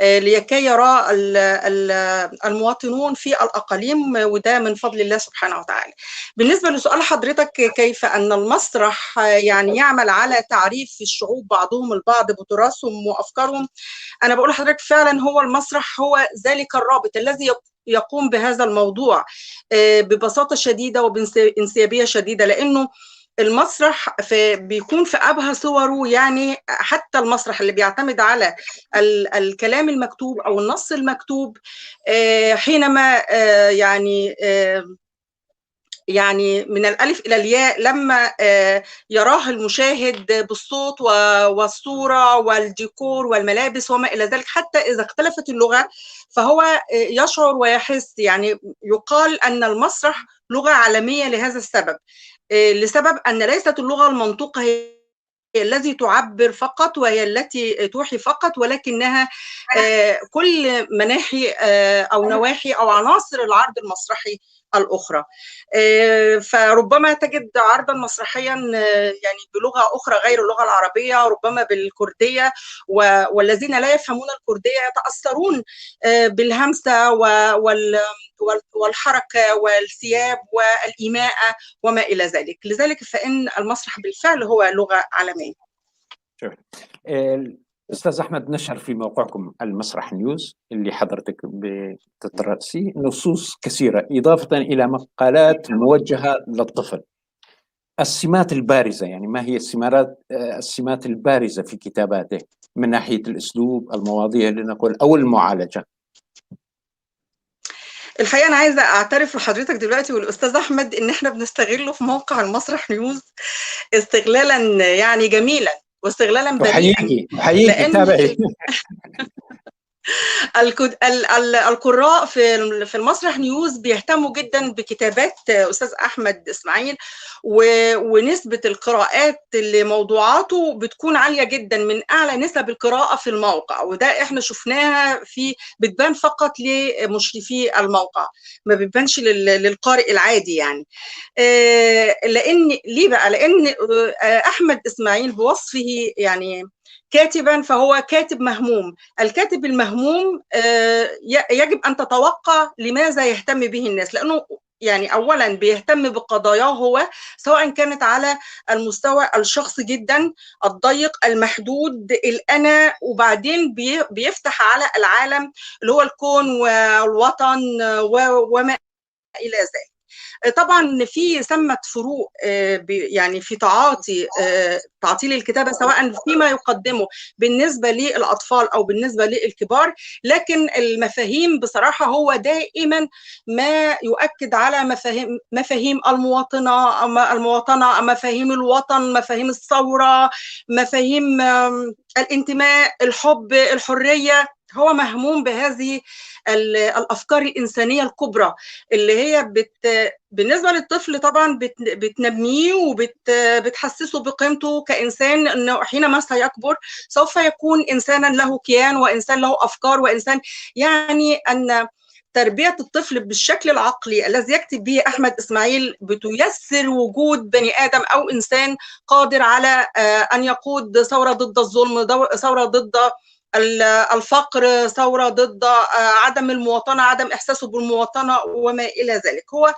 لكي يرى المواطنون في الأقاليم، وده من فضل الله سبحانه وتعالى. بالنسبة لسؤال حضرتك كيف أن المسرح يعني يعمل على تعريف الشعوب بعضهم البعض بتراثهم وأفكارهم، أنا بقول لحضرتك فعلا هو المسرح هو ذلك الرابط الذي يقوم بهذا الموضوع ببساطة شديدة وبانسيابية شديدة، لأنه المسرح بيكون في أبهى صوره. يعني حتى المسرح اللي بيعتمد على الكلام المكتوب أو النص المكتوب، حينما يعني من الألف إلى الياء لما يراه المشاهد بالصوت والصورة والديكور والملابس وما إلى ذلك، حتى إذا اختلفت اللغة فهو يشعر ويحس. يعني يقال أن المسرح لغة عالمية لهذا السبب، لسبب أن ليست اللغة المنطوقة هي التي تعبر فقط وهي التي توحي فقط، ولكنها كل مناحي أو نواحي أو عناصر العرض المسرحي الأخرى. فربما تجد عرضا مسرحيا يعني بلغة أخرى غير اللغة العربية، ربما بالكردية، والذين لا يفهمون الكردية يتأثرون بالهمسة والحركة والثياب والإيماءة وما إلى ذلك. لذلك فإن المسرح بالفعل هو لغة عالمية. أستاذ أحمد، نشر في موقعكم المسرح نيوز اللي حضرتك بتترأسيه نصوص كثيرة إضافة إلى مقالات موجهة للطفل. السمات البارزة، يعني ما هي السمات البارزة في كتاباته من ناحية الأسلوب، المواضيع لنقول، أو المعالجة؟ الحقيقة أنا عايزة أعترف لحضرتك دلوقتي والأستاذ أحمد إن إحنا بنستغله في موقع المسرح نيوز استغلالا يعني جميلا واستغلالا بريئا. وحقيقي تابعي. القراء في المسرح نيوز بيهتموا جدا بكتابات أستاذ أحمد إسماعيل، ونسبة القراءات اللي موضوعاته بتكون عالية جدا، من أعلى نسب القراءة في الموقع، وده إحنا شفناها بتبان فقط لمشرفي الموقع، ما بتبانش للقارئ العادي. يعني ليه بقى؟ لأن أحمد إسماعيل بوصفه يعني كاتبا فهو كاتب مهموم. الكاتب المهموم يجب أن تتوقع لماذا يهتم به الناس، لأنه يعني أولا بيهتم بقضاياه هو، سواء كانت على المستوى الشخصي جدا الضيق المحدود الأنا، وبعدين بيفتح على العالم اللي هو الكون والوطن وما إلى ذلك. طبعا في ثمة فروق يعني في تعطيل الكتابة، سواء فيما يقدمه بالنسبة للأطفال أو بالنسبة للكبار، لكن المفاهيم بصراحة هو دائما ما يؤكد على مفاهيم المواطنة، مفاهيم الوطن، مفاهيم الثورة، مفاهيم الانتماء، الحب، الحرية. هو مهموم بهذه الأفكار الإنسانية الكبرى اللي هي بالنسبة للطفل طبعا بتنميه وبتحسسه بقيمته كإنسان، أنه حينما سيكبر سوف يكون إنسانا له كيان وإنسان له أفكار وإنسان، يعني أن تربية الطفل بالشكل العقلي الذي يكتب به أحمد إسماعيل بتيسر وجود بني آدم أو إنسان قادر على أن يقود ثورة ضد الظلم، ثورة ضد الفقر، ثورة ضد عدم المواطنة، عدم إحساسه بالمواطنة وما إلى ذلك. هو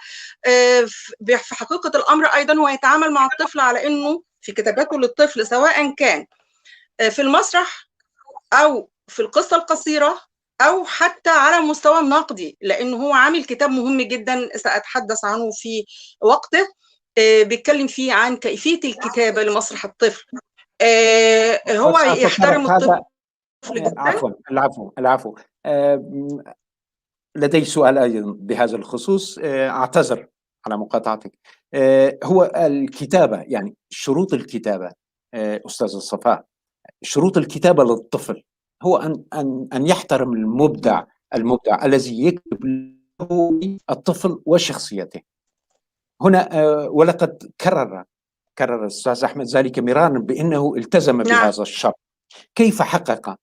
في حقيقة الأمر أيضا هو يتعامل مع الطفل على أنه في كتاباته للطفل، سواء كان في المسرح أو في القصة القصيرة أو حتى على المستوى النقدي، لأنه هو عامل كتاب مهم جدا سأتحدث عنه في وقته، بيتكلم فيه عن كيفية الكتابة لمسرح الطفل. هو يحترم الطفل. العفو. لدي سؤال أيضا بهذا الخصوص، أعتذر على مقاطعتك. هو الكتابة، يعني شروط الكتابة أستاذ الصفاء، شروط الكتابة للطفل هو أن يحترم المبدع الذي يكتب له الطفل وشخصيته هنا. ولقد كرر الأستاذ أحمد ذلك مرارا بأنه التزم بهذا الشرط. كيف حقق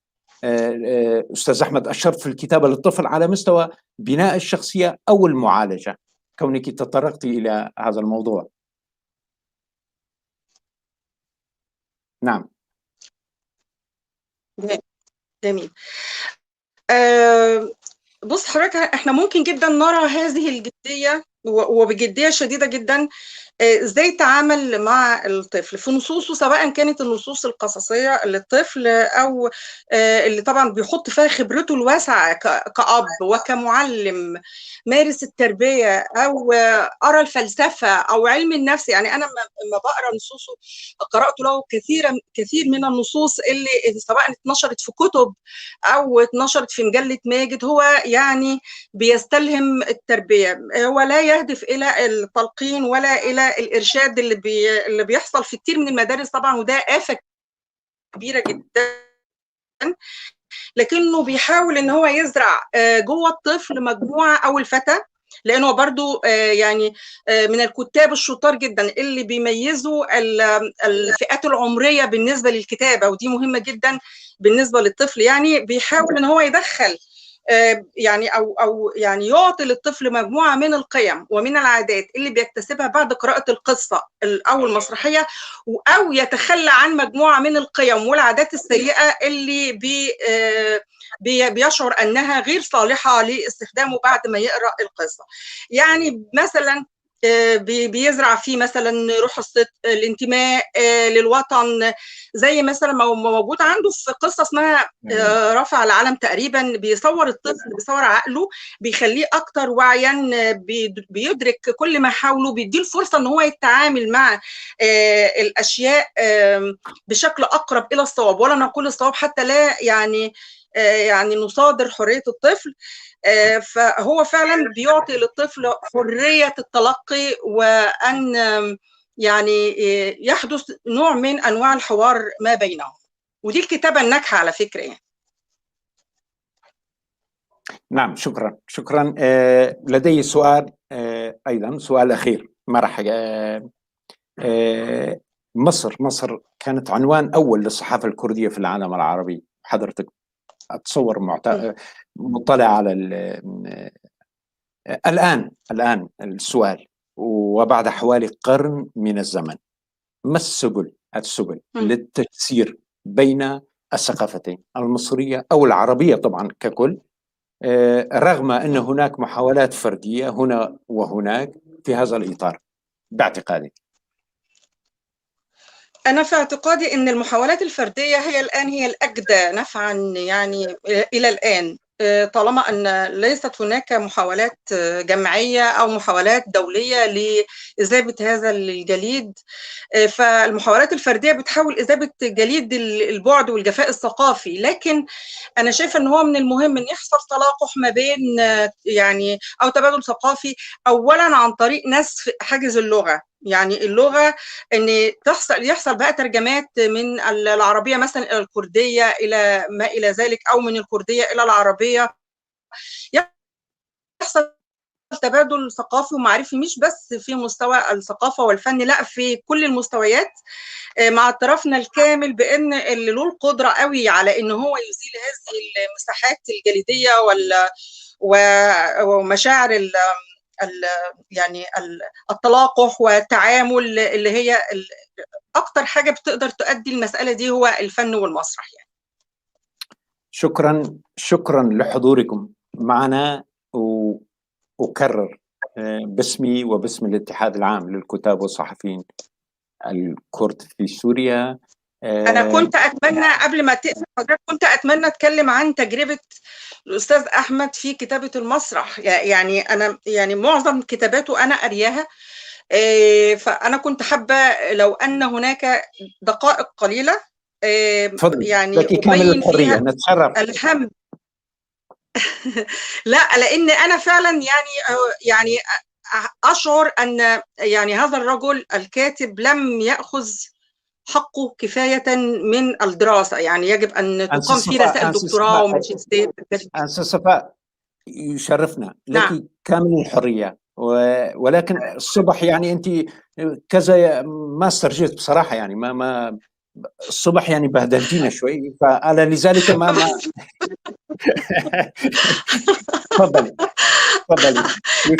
أستاذ أحمد الشرط في الكتابة للطفل على مستوى بناء الشخصية أو المعالجة، كونك تطرقت إلى هذا الموضوع؟ نعم. جميل. بص حضرتك، احنا ممكن جدا نرى هذه الجدية وبجدية شديدة جدا ازاي تعامل مع الطفل في نصوصه، سواء كانت النصوص القصصية للطفل او اللي طبعا بيحط فيها خبرته الواسعة كأب وكمعلم مارس التربية، او أرى الفلسفة او علم النفس. يعني انا لما بقرا نصوصه قرأت له كثير من النصوص اللي سواء اتنشرت في كتب او اتنشرت في مجلة ماجد. هو يعني بيستلهم التربية، هو لا يهدف الى التلقين ولا الى الارشاد اللي بيحصل في كتير من المدارس طبعا، وده آفة كبيرة جدا. لكنه بيحاول ان هو يزرع جوه الطفل مجموعة او الفتى، لانه برضو يعني من الكتاب الشطار جدا اللي بيميزوا الفئات العمرية بالنسبة للكتابة، ودي مهمة جدا بالنسبة للطفل. يعني بيحاول ان هو يدخل يعني او يعني يعطي للطفل مجموعه من القيم ومن العادات اللي بيكتسبها بعد قراءه القصه او المسرحيه، او يتخلى عن مجموعه من القيم والعادات السيئه اللي بيشعر انها غير صالحه لاستخدامه بعد ما يقرا القصه. يعني مثلا بيزرع فيه مثلا روح الصدق، الانتماء للوطن، زي مثلا موجود عنده في قصه اسمها رفع العلم تقريبا. بيصور الطفل، بيصور عقله، بيخليه اكتر وعيا، بيدرك كل ما حوله، بيديه الفرصه ان هو يتعامل مع الاشياء بشكل اقرب الى الصواب، ولا نقول الصواب حتى لا يعني نصادر حريه الطفل. فهو فعلا بيعطي للطفل حرية التلقي، وأن يعني يحدث نوع من أنواع الحوار ما بينهم، ودي الكتابة الناجحة على فكرة يعني. نعم، شكرا. لدي سؤال أيضا، سؤال أخير مرحبا. مصر كانت عنوان أول للصحافة الكردية في العالم العربي. حضرتك أتصور مطلع على الآن السؤال، وبعد حوالي قرن من الزمن، ما السبل للتجسير بين الثقافتين المصرية أو العربية طبعا ككل، رغم أن هناك محاولات فردية هنا وهناك في هذا الإطار باعتقادي؟ أنا في اعتقادي أن المحاولات الفردية هي الآن هي الأجدى نفعا يعني إلى الآن. طالما أن ليست هناك محاولات جماعية أو محاولات دولية لإذابة هذا الجليد. فالمحاولات الفردية بتحاول إذابة جليد البعد والجفاء الثقافي، لكن أنا شايفة أن هو من المهم أن يحصل تلاقح ما بين يعني أو تبادل ثقافي، أولا عن طريق نسف حاجز اللغة. يعني اللغة ان يحصل بقى ترجمات من العربية مثلا الى الكردية الى ما الى ذلك، او من الكردية الى العربية، يحصل تبادل ثقافي ومعرفي مش بس في مستوى الثقافة والفن، لا في كل المستويات، مع اعترافنا الكامل بان اللي له القدرة قوي على ان هو يزيل هذه المساحات الجليدية ومشاعر يعني التلاقح والتعامل اللي هي اكتر حاجه بتقدر تؤدي المساله دي هو الفن والمسرح يعني. شكرا لحضوركم معنا، وأكرر باسمي وباسم الاتحاد العام للكتاب والصحفيين الكرد في سوريا. أنا كنت أتمنى قبل ما تقفل حضرتك، كنت أتمنى أتكلم عن تجربة الأستاذ أحمد في كتابة المسرح. يعني أنا يعني معظم كتاباته أنا قارياها، فأنا كنت حابة لو أن هناك دقائق قليلة يعني أبين فيها الهم. لا، لأن أنا فعلا يعني أشعر أن يعني هذا الرجل الكاتب لم يأخذ حقه كفاية من الدراسة. يعني يجب أن تقام فيه رسائل دكتوراه وماجستير. أنسة صفاء، يشرفنا لك كامل الحرية، ولكن الصبح يعني أنت كذا ما استرجيت بصراحة، يعني ما الصبح يعني بهدلتينا شوي، فأنا لذلك ما تفضلي.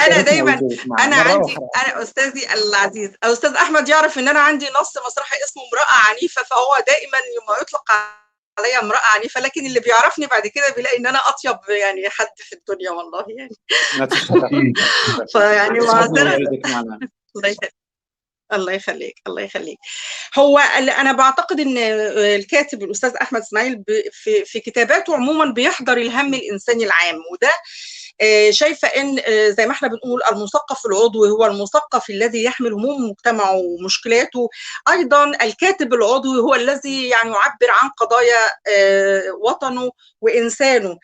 أنا دايما أنا أستاذي العزيز أستاذ أحمد يعرف إن أنا عندي نص مسرحي اسمه امرأة عنيفة، فهو دائما ما يطلق عليا امرأة عنيفة، لكن اللي بيعرفني بعد كده بيلاقي إن أنا أطيب يعني حد في الدنيا والله يعني. فيعني الله يخليك الله يخليك. هو انا بعتقد ان الكاتب الاستاذ احمد اسماعيل في كتاباته عموما بيحضر الهم الانساني العام، وده شايفه ان زي ما احنا بنقول المثقف العضوي هو المثقف الذي يحمل هموم مجتمعه ومشكلاته، ايضا الكاتب العضوي هو الذي يعني يعبر عن قضايا وطنه وانسانه.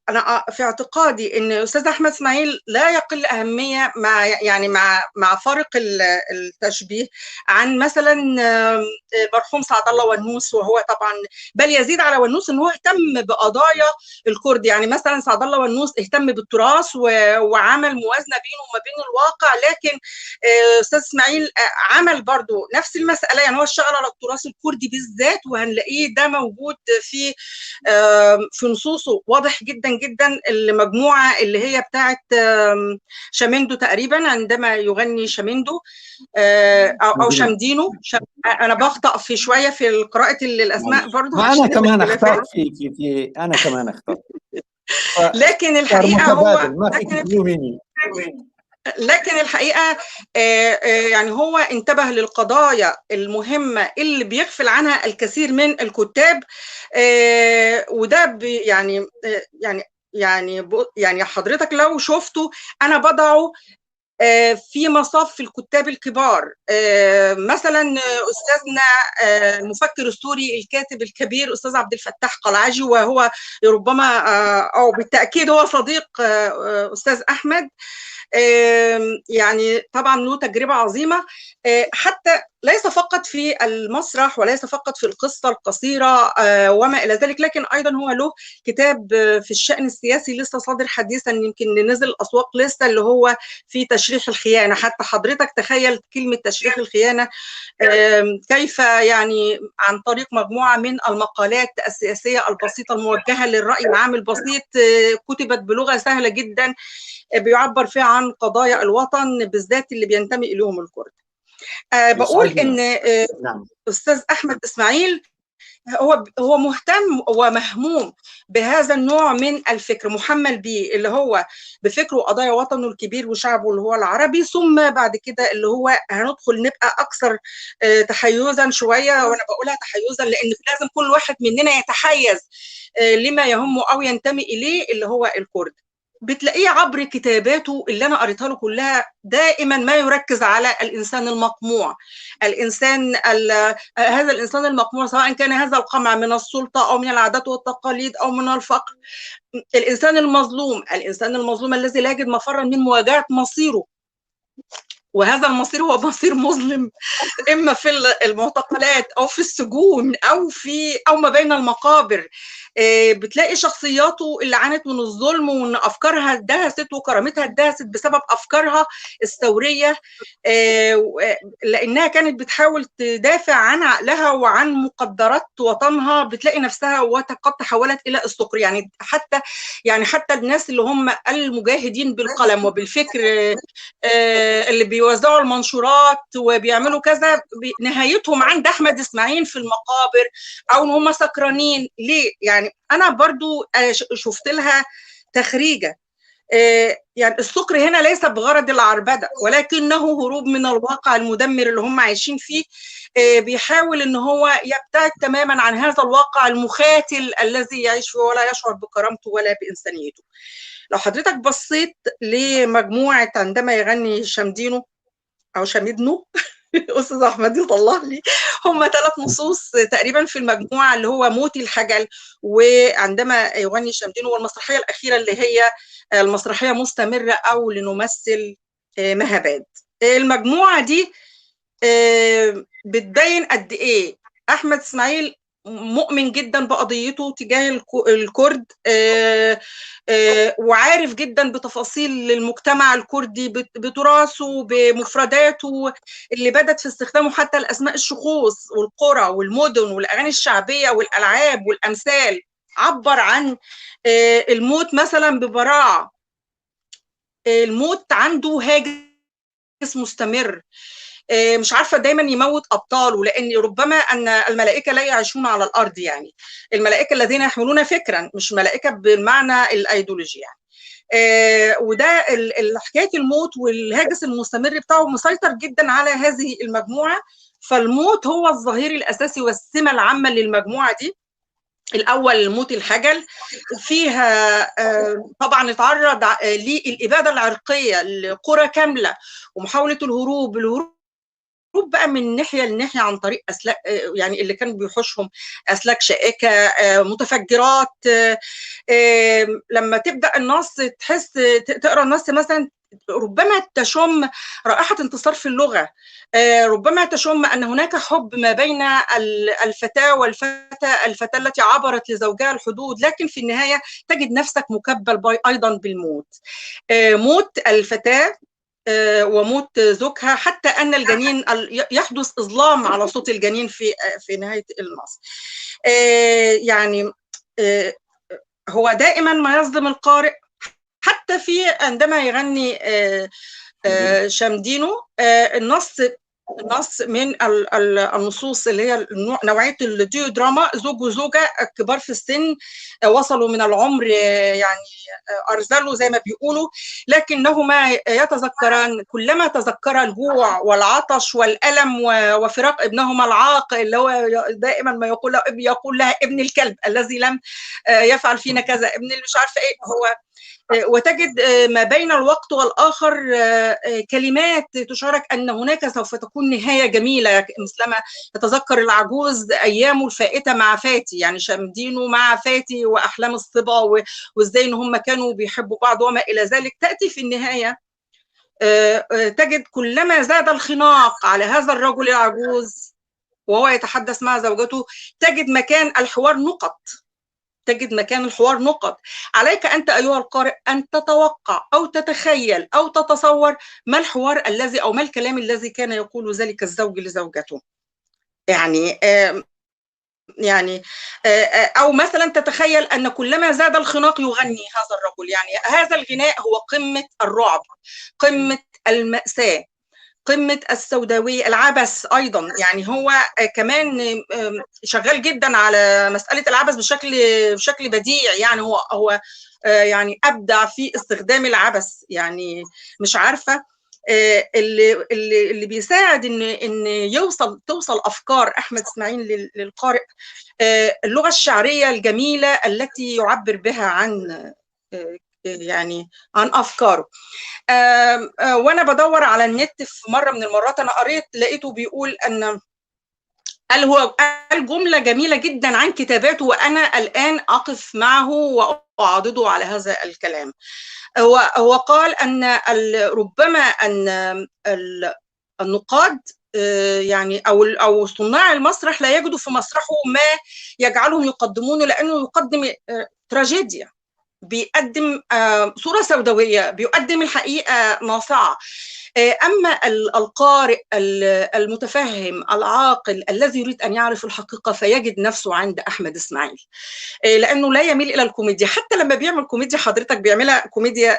أنا في اعتقادي إن الأستاذ أحمد اسماعيل لا يقل أهمية مع فارق التشبيه عن مثلا مرحوم سعد الله ونوس، وهو طبعا بل يزيد على ونوس إن هو اهتم بقضايا الكرد. يعني مثلا سعد الله ونوس اهتم بالتراث وعمل موازنة بينه وما بين الواقع، لكن أستاذ اسماعيل عمل برضو نفس المسألة. يعني هو اشتغل على التراث الكردي بالذات، وهنلاقيه ده موجود في نصوصه واضح جدا جدا. المجموعه اللي هي بتاعت شامندو تقريبا، عندما يغني شامندو او شمدينو، انا بخطأ في شويه في قراءه الاسماء برضه. انا كمان اخطأت في انا كمان اخطأت. لكن الحقيقه هو لكن الحقيقه يعني هو انتبه للقضايا المهمه اللي بيغفل عنها الكثير من الكتاب، وده يعني حضرتك لو شفته انا بضعه في مصاف الكتاب الكبار. مثلا استاذنا المفكر السوري الكاتب الكبير استاذ عبد الفتاح قلعجي، وهو ربما او بالتاكيد هو صديق استاذ احمد، يعني طبعا له تجربه عظيمه، حتى ليس فقط في المسرح وليس فقط في القصه القصيره وما الى ذلك، لكن ايضا هو له كتاب في الشأن السياسي لسه صادر حديثا، يمكن نزل الاسواق لسه، اللي هو في تشريح الخيانه. حتى حضرتك تخيل كلمه تشريح الخيانه كيف يعني عن طريق مجموعه من المقالات السياسيه البسيطه الموجهه للراي العام البسيط، كتبت بلغه سهله جدا بيعبر فيها عن قضايا الوطن بالذات اللي بينتمي اليهم الكرد. بقول ان استاذ احمد اسماعيل هو مهتم ومهموم بهذا النوع من الفكر، محمل به اللي هو بفكره وقضايا وطنه الكبير وشعبه اللي هو العربي، ثم بعد كده اللي هو هندخل نبقى اكثر تحيزا شويه، وانا بقولها تحيزا لان لازم كل واحد مننا يتحيز لما يهمه او ينتمي اليه اللي هو الكرد. بتلاقيه عبر كتاباته اللي انا قريتها له كلها دائما ما يركز على الانسان المقموع، هذا الانسان المقموع، سواء كان هذا القمع من السلطه او من العادات والتقاليد او من الفقر. الانسان المظلوم الذي لا يجد مفرا من مواجهه مصيره، وهذا المصير هو مصير مظلم، اما في المعتقلات او في السجون او ما بين المقابر. بتلاقي شخصياته اللي عانت من الظلم وان افكارها اتدهست وكرامتها اتدهست بسبب افكارها الثوريه، لانها كانت بتحاول تدافع عن عقلها وعن مقدرات وطنها. بتلاقي نفسها قد تحولت الى السكر. حتى الناس اللي هم المجاهدين بالقلم وبالفكر، اللي بيوزعوا المنشورات وبيعملوا كذا، نهايتهم عند احمد اسماعيل في المقابر او ان هم سكرانين. ليه؟ يعني انا برضو شفت لها تخريجه. يعني السكر هنا ليس بغرض العربده، ولكنه هروب من الواقع المدمر اللي هم عايشين فيه. بيحاول ان هو يبتعد تماما عن هذا الواقع المخاتل الذي يعيش فيه ولا يشعر بكرامته ولا بانسانيته. لو حضرتك بصيت لمجموعه عندما يغني شمدينو او شميدنو استاذ احمد يطلع لي، هم 3 نصوص تقريبا في المجموعه، اللي هو موت الحجل وعندما يغني شمدينو، والمسرحيه الاخيره اللي هي المسرحيه مستمره او لنمثل مهباد. المجموعه دي بتبين قد ايه احمد اسماعيل مؤمن جدا بقضيته تجاه الكرد، وعارف جدا بتفاصيل المجتمع الكردي، بتراثه، بمفرداته اللي بدت في استخدامه حتى الاسماء الشخوص والقرى والمدن والاغاني الشعبيه والالعاب والامثال. عبر عن الموت مثلا ببراعه. الموت عنده هاجس مستمر، مش عارفه دايما يموت ابطاله، لان ربما ان الملائكه لا يعيشون على الارض، يعني الملائكه الذين يحملون فكرا، مش ملائكه بالمعنى الايديولوجي يعني. وده حكايه الموت والهاجس المستمر بتاعه مسيطر جدا على هذه المجموعه. فالموت هو الظهير الاساسي والسمه العامه للمجموعه دي. الاول موت الحجل، فيها طبعا اتعرض للاباده العرقيه لقرى كامله ومحاوله الهروب بقى من ناحيه لناحيه عن طريق اسلاك، يعني اللي كانوا بيحوشهم اسلاك شائكه، متفجرات. لما تبدا النص تقرا النص مثلا، ربما تشم رائحه انتصار في اللغه، ربما تشم ان هناك حب ما بين الفتاه الفتاه التي عبرت لزوجها الحدود، لكن في النهايه تجد نفسك مكبل ايضا بالموت. موت الفتاه وموت زوجها، حتى ان الجنين يحدث اظلام على صوت الجنين في نهايه النص. يعني هو دائما ما يصدم القارئ، حتى في عندما يغني شمدينو. النص من النصوص اللي هي نوعيه الديو دراما، زوج وزوجه كبار في السن، وصلوا من العمر يعني ارذلوا زي ما بيقولوا، لكنهما يتذكران كلما تذكرا الجوع والعطش والالم وفراق ابنهما العاق، اللي هو دائما ما يقول لها ابن الكلب الذي لم يفعل فينا كذا، ابن اللي مش عارفه ايه هو. وتجد ما بين الوقت والآخر كلمات تشارك أن هناك سوف تكون نهاية جميلة، مثلما تتذكر العجوز أيامه الفائتة مع فاتي، يعني شمدينو مع فاتي وأحلام الصبا وإزاي إن هم كانوا بيحبوا بعض وما إلى ذلك. تأتي في النهاية تجد كلما زاد الخناق على هذا الرجل العجوز وهو يتحدث مع زوجته، تجد مكان الحوار نقط. عليك أنت أيها القارئ أن تتوقع أو تتخيل أو تتصور ما الحوار الذي أو ما الكلام الذي كان يقول ذلك الزوج لزوجته. يعني أو مثلا تتخيل أن كلما زاد الخناق يغني هذا الرجل. يعني هذا الغناء هو قمة الرعب، قمة المأساة، قمة السوداوية. العبث أيضا، يعني هو كمان شغال جدا على مسألة العبث بشكل بديع، يعني هو يعني أبدع في استخدام العبث. يعني مش عارفة اللي بيساعد ان توصل افكار احمد اسماعيل للقارئ اللغه الشعريه الجميله التي يعبر بها عن يعني عن افكاره. وانا بدور على النت في مره من المرات انا قريت لقيته بيقول ان قال جمله جميله جدا عن كتاباته، وانا الان اقف معه واعضده على هذا الكلام. هو قال ان ربما ان النقاد يعني او صناع المسرح لا يجدوا في مسرحه ما يجعلهم يقدمونه، لانه يقدم تراجيديا، بيقدم صورة سوداوية، بيقدم الحقيقة ناصعة. أما القارئ المتفهم العاقل الذي يريد أن يعرف الحقيقة فيجد نفسه عند أحمد إسماعيل، لأنه لا يميل إلى الكوميديا. حتى لما بيعمل كوميديا حضرتك بيعملها كوميديا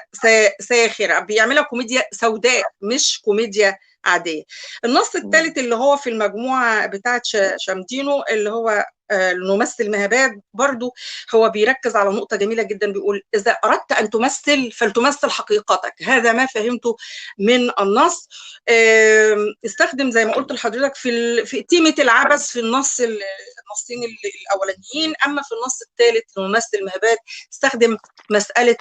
ساخرة، بيعملها كوميديا سوداء مش كوميديا عادية. النص الثالث اللي هو في المجموعة بتاعت شمدينو اللي هو الممثل مهباد، برضو هو بيركز على نقطة جميلة جدا، بيقول إذا أردت أن تمثل فلتمثل حقيقتك. هذا ما فهمته من النص. استخدم زي ما قلت لحضرتك في تيمة العبث في النصين الأولانيين. أما في النص الثالث الممثل مهباد استخدم مسألة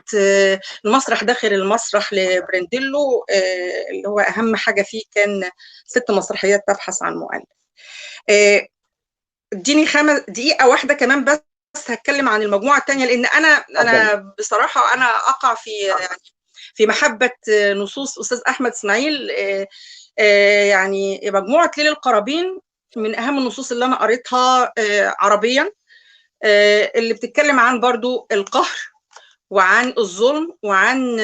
المسرح داخل المسرح لبرنديلو، اللي هو أهم حاجة فيه كان 6 مسرحيات تبحث عن مؤلف. اديني 5 دقيقة واحدة كمان بس هتكلم عن المجموعة الثانية، لأن أنا بصراحة أنا أقع في محبة نصوص أستاذ أحمد إسماعيل. يعني مجموعة ليل القرابين من أهم النصوص اللي أنا قريتها عربيا، اللي بتتكلم عن برضو القهر وعن الظلم وعن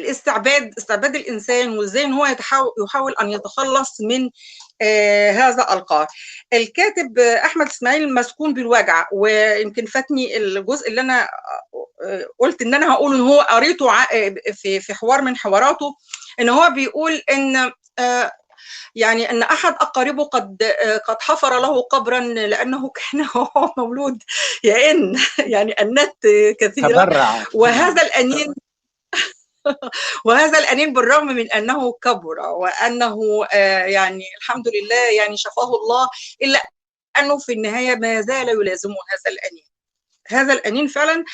استعباد الإنسان، وإزاي إن هو يحاول أن يتخلص من هذا القهر. الكاتب أحمد إسماعيل مسكون بالوجع، ويمكن فاتني الجزء اللي أنا قلت إن أنا هقول إن هو قريته في حوار من حواراته، إن هو بيقول إن يعني أن أحد أقاربه قد حفر له قبرا لأنه كان هو مولود يعني أنات كثيرة، وهذا الأنين بالرغم من أنه كبر وأنه يعني الحمد لله يعني شفاه الله، إلا أنه في النهاية ما زال يلازمه هذا الأنين فعلا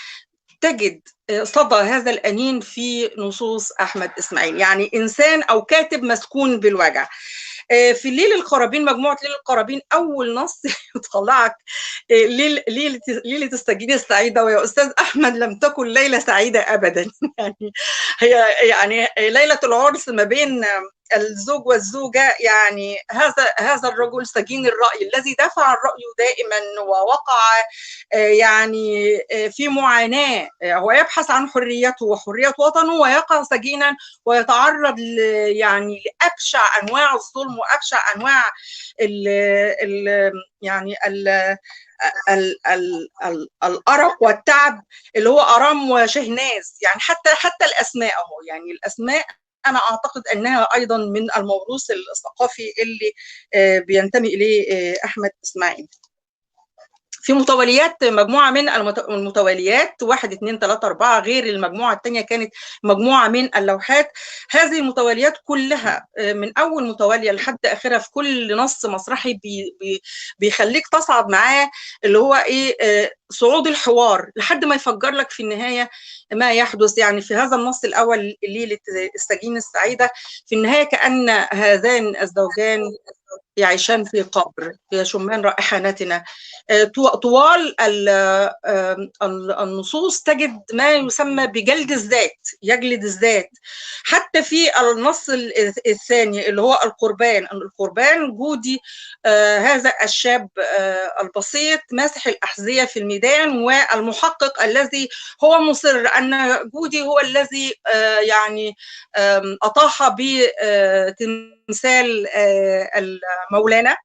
تجد صدى هذا الأنين في نصوص أحمد إسماعيل، يعني إنسان أو كاتب مسكون بالوجع. في ليل القرابين، مجموعة ليل القرابين، أول نص يطلعك ليلة السجين السعيدة، ويا أستاذ أحمد لم تكن ليلة سعيدة أبدا. يعني هي يعني ليلة العرس ما بين الزوج والزوجة، يعني هذا الرجل سجين الرأي الذي دافع عن رأيه دائما ووقع يعني في معاناة، هو يبحث عن حريته وحرية وطنه ويقع سجينا ويتعرض يعني لأبشع أنواع الظلم وأبشع أنواع يعني الأرق والتعب، اللي هو أرام وشهناز. يعني حتى الأسماء أهو، يعني الأسماء أنا أعتقد أنها أيضا من الموروث الثقافي اللي بينتمي إليه أحمد إسماعيل. في متواليات، مجموعة من المتواليات 1 2 3 4 غير المجموعة الثانية كانت مجموعة من اللوحات. هذه المتواليات كلها من أول متوالية لحد آخرها في كل نص مسرحي بيخليك تصعد معاه، اللي هو إيه، صعود الحوار لحد ما يفجر لك في النهاية ما يحدث. يعني في هذا النص الأول ليلة السجين السعيدة، في النهاية كأن هذان الزوجان يعيشان في قبر يشمان رائحانتنا. طوال النصوص تجد ما يسمى بجلد الذات، يجلد الذات. حتى في النص الثاني اللي هو القربان جودي هذا الشاب البسيط ماسح الأحذية في الميدان، والمحقق الذي هو مصر أن جودي هو الذي يعني أطاح بتمثال مولانا،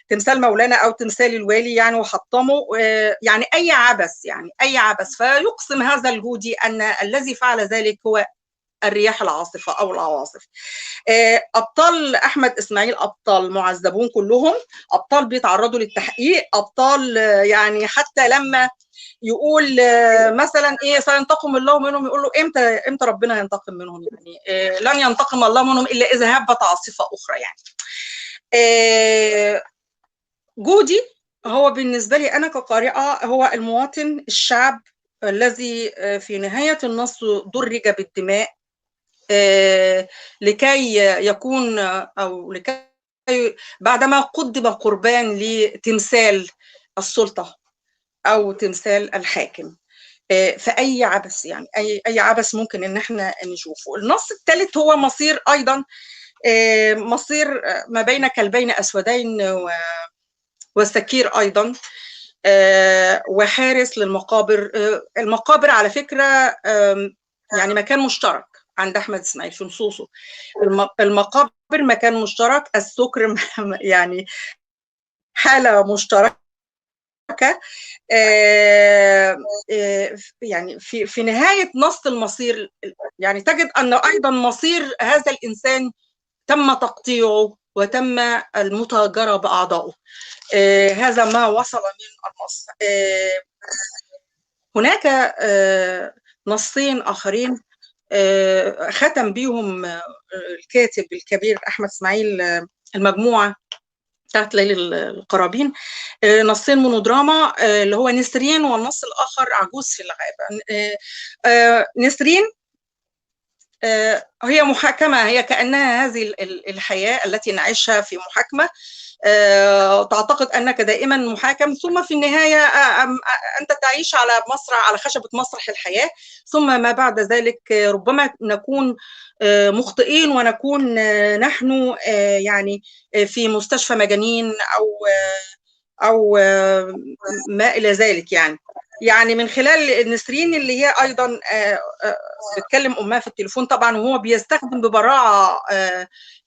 تمثال مولانا أو تمثال الوالي يعني، وحطمه. يعني أي عبث، يعني أي عبث. فيقسم هذا الجودي أن الذي فعل ذلك هو الرياح العاصفة أو العواصف. أبطال أحمد إسماعيل أبطال معذبون كلهم، أبطال بيتعرضوا للتحقيق، أبطال يعني حتى لما يقول مثلا ايه سينتقم الله منهم، يقول له امتى ربنا ينتقم منهم؟ يعني لن ينتقم الله منهم الا اذا هبت عاصفه اخرى. يعني جودي هو بالنسبه لي انا كقارئه هو المواطن الشعب الذي في نهايه النص درج بالدماء لكي يكون او لكي بعدما قدم قربان لتمثال السلطه او تمثال الحاكم فأي عبث، يعني أي عبث ممكن إن احنا نشوفه. النص الثالث هو مصير أيضا، مصير ما بين كلبين أسودين والسكير أيضا، وحارس للمقابر. المقابر على فكرة يعني مكان مشترك عند أحمد إسماعيل في نصوصه. المقابر مكان مشترك، السكر يعني حالة مشتركة. يعني في نهاية نص المصير يعني تجد أن أيضا مصير هذا الإنسان تم تقطيعه وتم المتاجرة بأعضائه. هذا ما وصل من النص. هناك نصين آخرين ختم بيهم الكاتب الكبير أحمد إسماعيل المجموعة بتاعت ليل القرابين، نصين مونودراما اللي هو نسرين، والنص الآخر عجوز في الغابة. نسرين هي محاكمة، هي كأنها هذه الحياة التي نعيشها في محاكمة. تعتقد أنك دائما محاكم، ثم في النهاية أنت تعيش على مسرح، على خشبة مسرح الحياة، ثم ما بعد ذلك ربما نكون مخطئين ونكون نحن يعني في مستشفى مجانين أو ما إلى ذلك. يعني من خلال نسرين اللي هي أيضا بتكلم أمها في التليفون طبعا، وهو بيستخدم ببراعة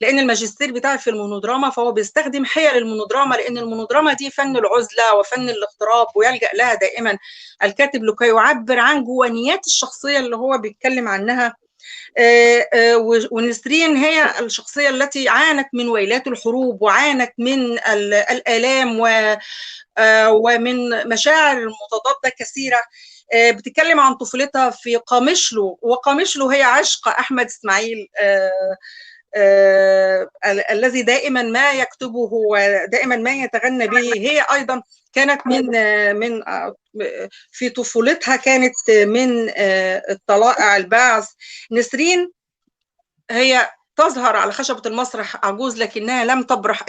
لأن الماجستير بتاعي في المونودراما، فهو بيستخدم حيل المونودراما، لأن المونودراما دي فن العزلة وفن الاغتراب، ويلجأ لها دائما الكاتب لكي يعبر عن جوانيات الشخصية اللي هو بيتكلم عنها. ونسرين هي الشخصية التي عانت من ويلات الحروب، وعانت من الآلام ومن مشاعر متضادة كثيرة. بتتكلم عن طفولتها في قامشلو، وقامشلو هي عشق أحمد إسماعيل الذي دائما ما يكتبه ودائما ما يتغنى به. هي أيضا كانت من في طفولتها كانت من الطلائع البعث. نسرين هي تظهر على خشبة المسرح عجوز، لكنها لم تبرح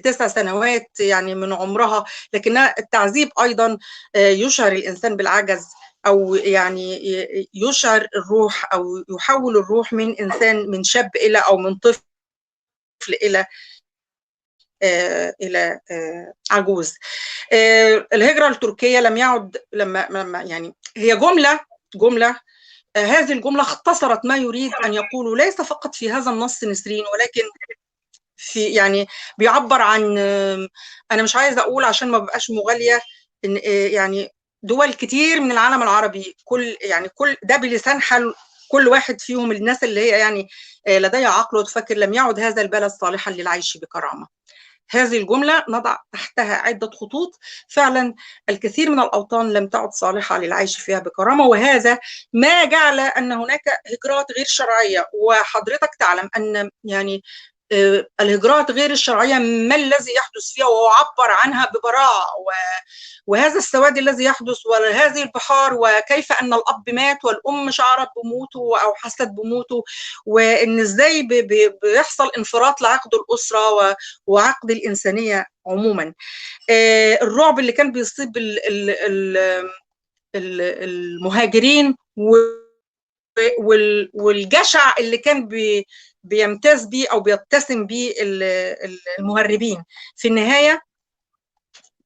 9 سنوات يعني من عمرها، لكنها التعذيب أيضا يشعر الإنسان بالعجز، أو يعني يشعر الروح أو يحول الروح من إنسان، من شاب إلى أو من طفل إلى عجوز. الهجرة التركية لم يعد لما يعني هي جملة هذه الجملة اختصرت ما يريد أن يقوله، ليس فقط في هذا النص نسرين، ولكن في يعني بيعبر عن، أنا مش عايزة أقول عشان ما بقاش مغالية، إن يعني دول كتير من العالم العربي كل ده بلسان حال كل واحد فيهم، الناس اللي هي يعني لديها عقل وتفكر، لم يعد هذا البلد صالحا للعيش بكرامة. هذه الجملة نضع تحتها عدة خطوط. فعلا الكثير من الأوطان لم تعد صالحة للعيش فيها بكرامة، وهذا ما جعل أن هناك هجرات غير شرعية. وحضرتك تعلم أن يعني الهجرات غير الشرعية ما الذي يحدث فيها، وهو عبر عنها ببراعة، وهذا السواد الذي يحدث وهذه البحار، وكيف أن الأب مات والأم شعرت بموته أو حست بموته، وإن إزاي بيحصل انفراط لعقد الأسرة وعقد الإنسانية عموما. الرعب اللي كان بيصيب المهاجرين، والجشع اللي كان بيمتاز بيه أو بيتسم بيه المهربين. في النهاية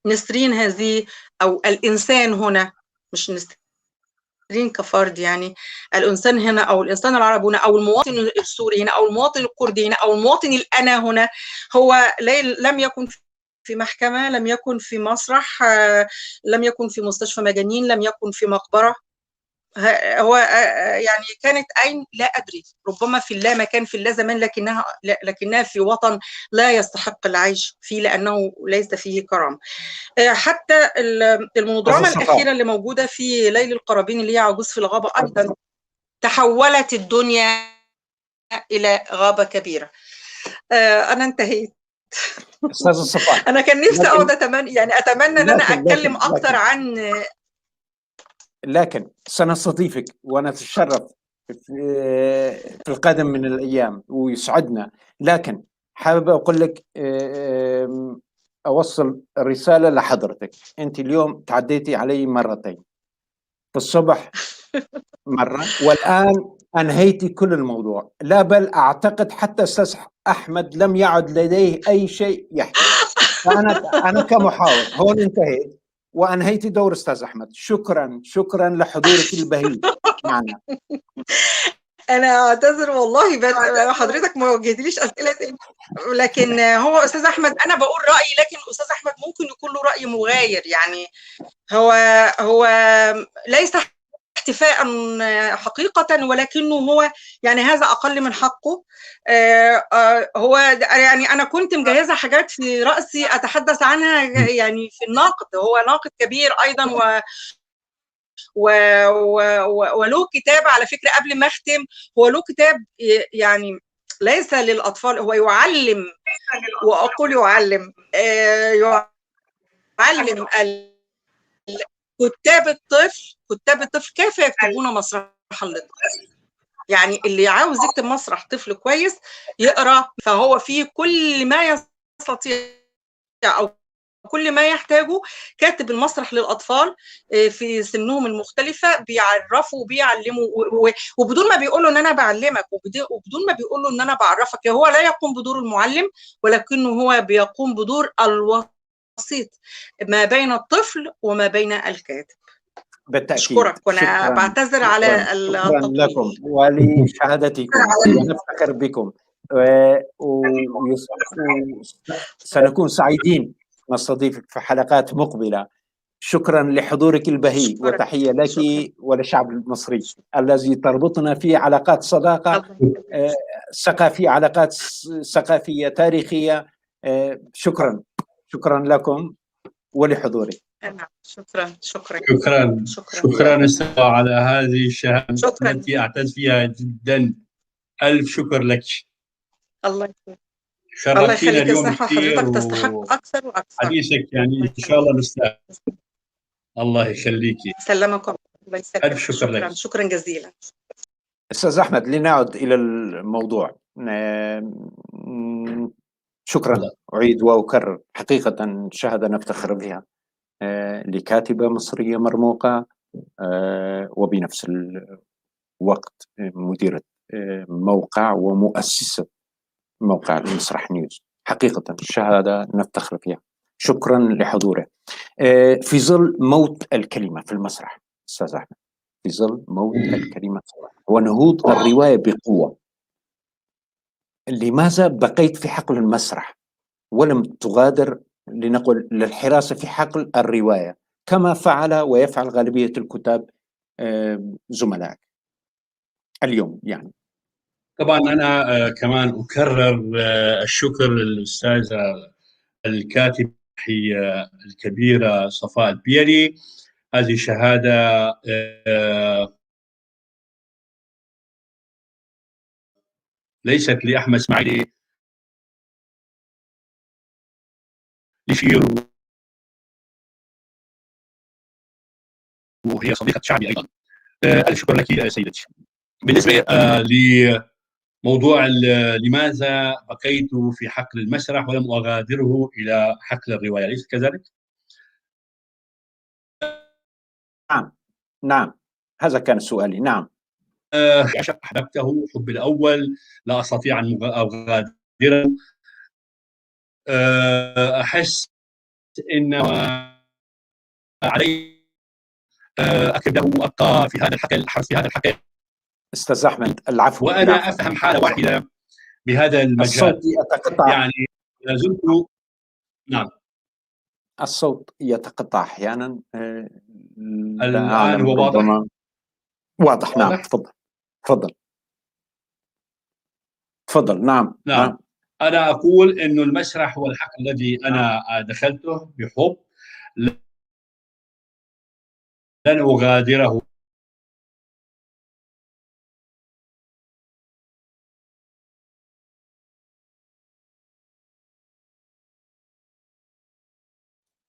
نسرين هذه أو الإنسان هنا، مش نسرين كفرد، يعني الإنسان هنا أو الإنسان العربي هنا أو المواطن السوري هنا أو المواطن الكردي هنا أو المواطن الأنا هنا، هو لم يكن في محكمة، لم يكن في مسرح، لم يكن في مستشفى مجانين، لم يكن في مقبرة، هو يعني كانت أين لا أدري، ربما في اللا مكان في اللا زمان، لكنها في وطن لا يستحق العيش فيه لأنه ليس فيه كرم. حتى المونودراما الأخيرة اللي موجودة في ليل القرابين اللي هي عجوز في الغابة أيضا تحولت الدنيا إلى غابة كبيرة. أنا انتهيت. استاذ صفاء، أنا كان نفسي أقعد أتمنى أن أنا أتكلم أكثر عن، لكن سنستضيفك ونتشرف في القادم من الأيام ويسعدنا. لكن حابب أقول لك أوصل رسالة لحضرتك. أنت اليوم تعديتي علي مرتين، في الصبح مرة والآن أنهيتي كل الموضوع. لا بل أعتقد حتى أستاذ أحمد لم يعد لديه أي شيء يحكي. فأنا كمحاور هون انتهيت وأنهيتي دور أستاذ أحمد. شكرا لحضورك البهيج معنا. أنا أعتذر والله، بس حضرتك ما وجهتليش أسئلة تاني. لكن هو أستاذ أحمد، أنا بقول رأيي، لكن أستاذ أحمد ممكن يكون له رأي مغاير. يعني هو ليس احتفاء حقيقة، ولكنه هو يعني هذا أقل من حقه. هو يعني أنا كنت مجهزة حاجات في رأسي أتحدث عنها يعني في الناقد. هو ناقد كبير أيضا وله كتاب على فكرة قبل ما أختم. هو له كتاب يعني ليس للأطفال، هو يعلم، وأقول يعلم كتاب الطفل كيف يكتبون مسرحا للطفل. يعني اللي عاوز يكتب مسرح طفل كويس يقرأ، فهو فيه كل ما يستطيع أو كل ما يحتاجه. كاتب المسرح للأطفال في سنهم المختلفة، بيعرفوا وبيعلموا، وبدون ما بيقولوا إن أنا بعلمك، وبدون ما بيقولوا إن أنا بعرفك. هو لا يقوم بدور المعلم، ولكنه هو بيقوم بدور الوسيط ما بين الطفل وما بين الكاتب. بالتأكيد. أشكرك، وأنا بعتذر على التطويل. شكرا لكم ولشهادتكم ونفتخر بكم، وسنكون سعيدين نستضيفك في حلقات مقبلة. شكرا لحضورك البهي، وتحية لك وللشعب المصري الذي تربطنا فيه علاقات صداقة ثقافية، علاقات ثقافية تاريخية. شكرا لكم ولحضورك. شكرا استاذ على هذه الشهادة التي أعتز فيها جدا. ألف شكر لك. الله يخليك. شرفتينا اليوم كثير، حضرتك تستحق أكثر وأكثر. حديثك يعني إن شاء الله نستاهل. الله يخليكي. سلمكم. الله يسلمك. ألف شكر لك. شكرا جزيلا. أستاذ أحمد، لنعد إلى الموضوع. شكرا، أعيد وأكرر، حقيقة شهادة نفتخر بها لكاتبة مصرية مرموقة، وبنفس الوقت مديرة موقع ومؤسسة موقع المسرح نيوز. حقيقة شهادة نفتخر فيها. شكرا لحضوره. في ظل موت الكلمة في المسرح أستاذ أحمد، في ظل موت الكلمة ونهوض الرواية بقوة، لماذا بقيت في حقل المسرح ولم تغادر لنقل للحراسة في حقل الرواية كما فعل ويفعل غالبية الكتاب زملائك اليوم؟ يعني طبعا أنا كمان أكرر الشكر للأستاذة الكاتبة الكبيرة صفاء البيري. هذه شهادة ليست لأحمد إسماعيلي لشير، وهي صديقة شعبي أيضا. ألف شكر لك سيدتي. بالنسبة لموضوع لماذا بقيت في حقل المسرح ولم أغادره إلى حقل الرواية، أليس كذلك؟ نعم، هذا كان سؤالي. نعم. أحببته حب الأول، لا أستطيع أن أغادره. أحس إن علي أكتب له وأبقى في هذا الحقل، أحرص في هذا الحقل. أستاذ أحمد العفو، وأنا أفهم حالة واحدة بهذا المجال. الصوت يتقطع يعني لازلت. نعم، الصوت يتقطع أحيانا. الآن هو واضح. واضح. نعم، واضح؟ تفضل تفضل تفضل. نعم نعم. أنا أقول إنه المسرح هو الحق الذي أنا دخلته بحب، لن أغادره.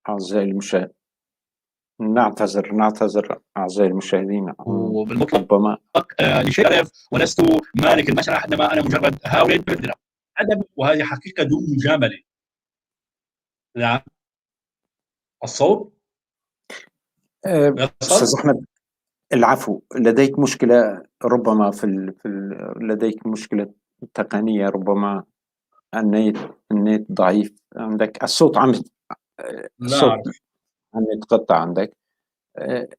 أعزائي المشاهدين، نعتذر أعزائي المشاهدين، وبالمطلق ربما لشيء أعرف، ولست مالك المسرح، إنما أنا مجرد هاوي بالدرا أدب، وهذه حقيقة دون مجاملة. نعم. الصوت أستاذ يصل؟ أحمد، العفو، لديك مشكلة ربما لديك مشكلة تقنية، ربما النت ضعيف عندك، الصوت لا الصوت أعرف. عم يتقطع عندك.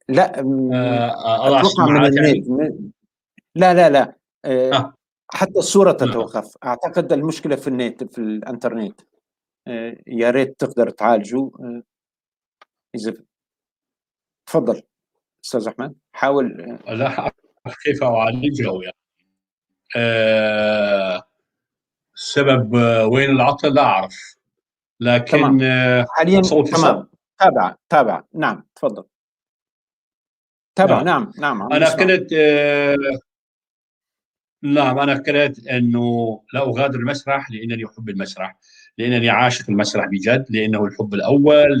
لا، أضع أتوقع من السماعات يعني؟ النت. لا آه. حتى الصورة نعم. تتوقف، أعتقد المشكلة في النت، في الإنترنت. يا ريت تقدر تعالجه. إذا تفضل أستاذ أحمد، حاول. لا أعرف كيف أعالجه يعني. السبب وين العطل لا أعرف، لكن تمام، حاليا صوتي صل؟ تمام. تابع. نعم، تفضل. تابع. نعم. نعم، عم أنا نسمع. كنت نعم، أنا كرهت أنه لا أغادر المسرح لأنني أحب المسرح، لأنني عاشق المسرح بجد، لأنه الحب الأول،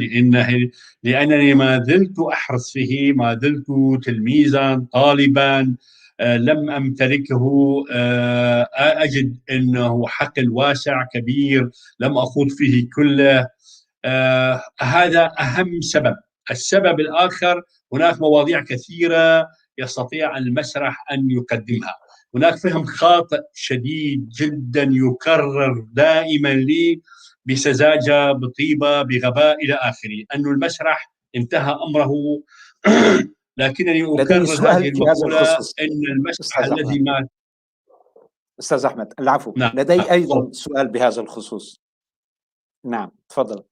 لأنني ما زلت أحرص فيه، ما زلت تلميذا طالبا، لم أمتلكه، أجد أنه حقل واسع كبير لم أخوض فيه كله. هذا أهم سبب. السبب الآخر، هناك مواضيع كثيرة يستطيع المسرح أن يقدمها. هناك فهم خاطئ شديد جدا يكرر دائما لي بسذاجة، بطيبة، بغباء إلى آخره، أن المسرح انتهى أمره. لكنني لدي أكرر هذه سؤال في هذا المقولة، الخصوص أن المسرح أستاذ أحمد. الذي مات. أستاذ أحمد، العفو، نعم. لدي أيضا سؤال بهذا الخصوص. نعم، تفضل.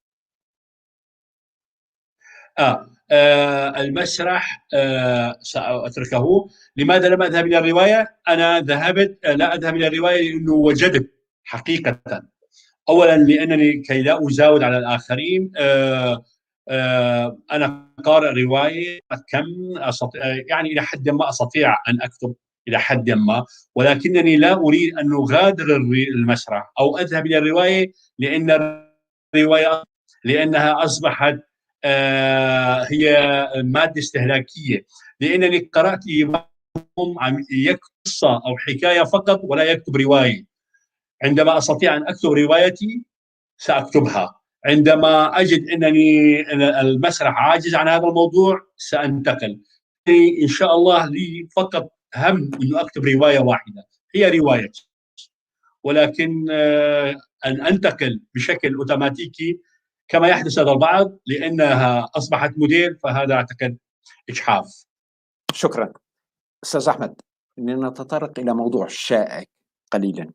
المسرح سأتركه. لماذا لم أذهب إلى الرواية؟ أنا لا أذهب إلى الرواية لأنه وجدت حقيقة. أولا لأنني كي لا أزاود على الآخرين، أنا قارئ رواية كم يعني إلى حد ما أستطيع أن أكتب إلى حد ما، ولكنني لا أريد أن أغادر المسرح أو أذهب إلى الرواية، لأن الرواية لأنها أصبحت هي مادة استهلاكية. لأنني قرأت عم يكتب قصة أو حكاية فقط ولا يكتب رواية. عندما أستطيع أن أكتب روايتي سأكتبها، عندما أجد أنني المسرح عاجز عن هذا الموضوع سأنتقل. إن شاء الله لي فقط هم أن أكتب رواية واحدة، هي روايتي، ولكن أن أنتقل بشكل أوتوماتيكي كما يحدث لدى البعض لأنها أصبحت موديل، فهذا أعتقد إجحاف. شكرا أستاذ أحمد. نتطرق إلى موضوع شائك قليلا،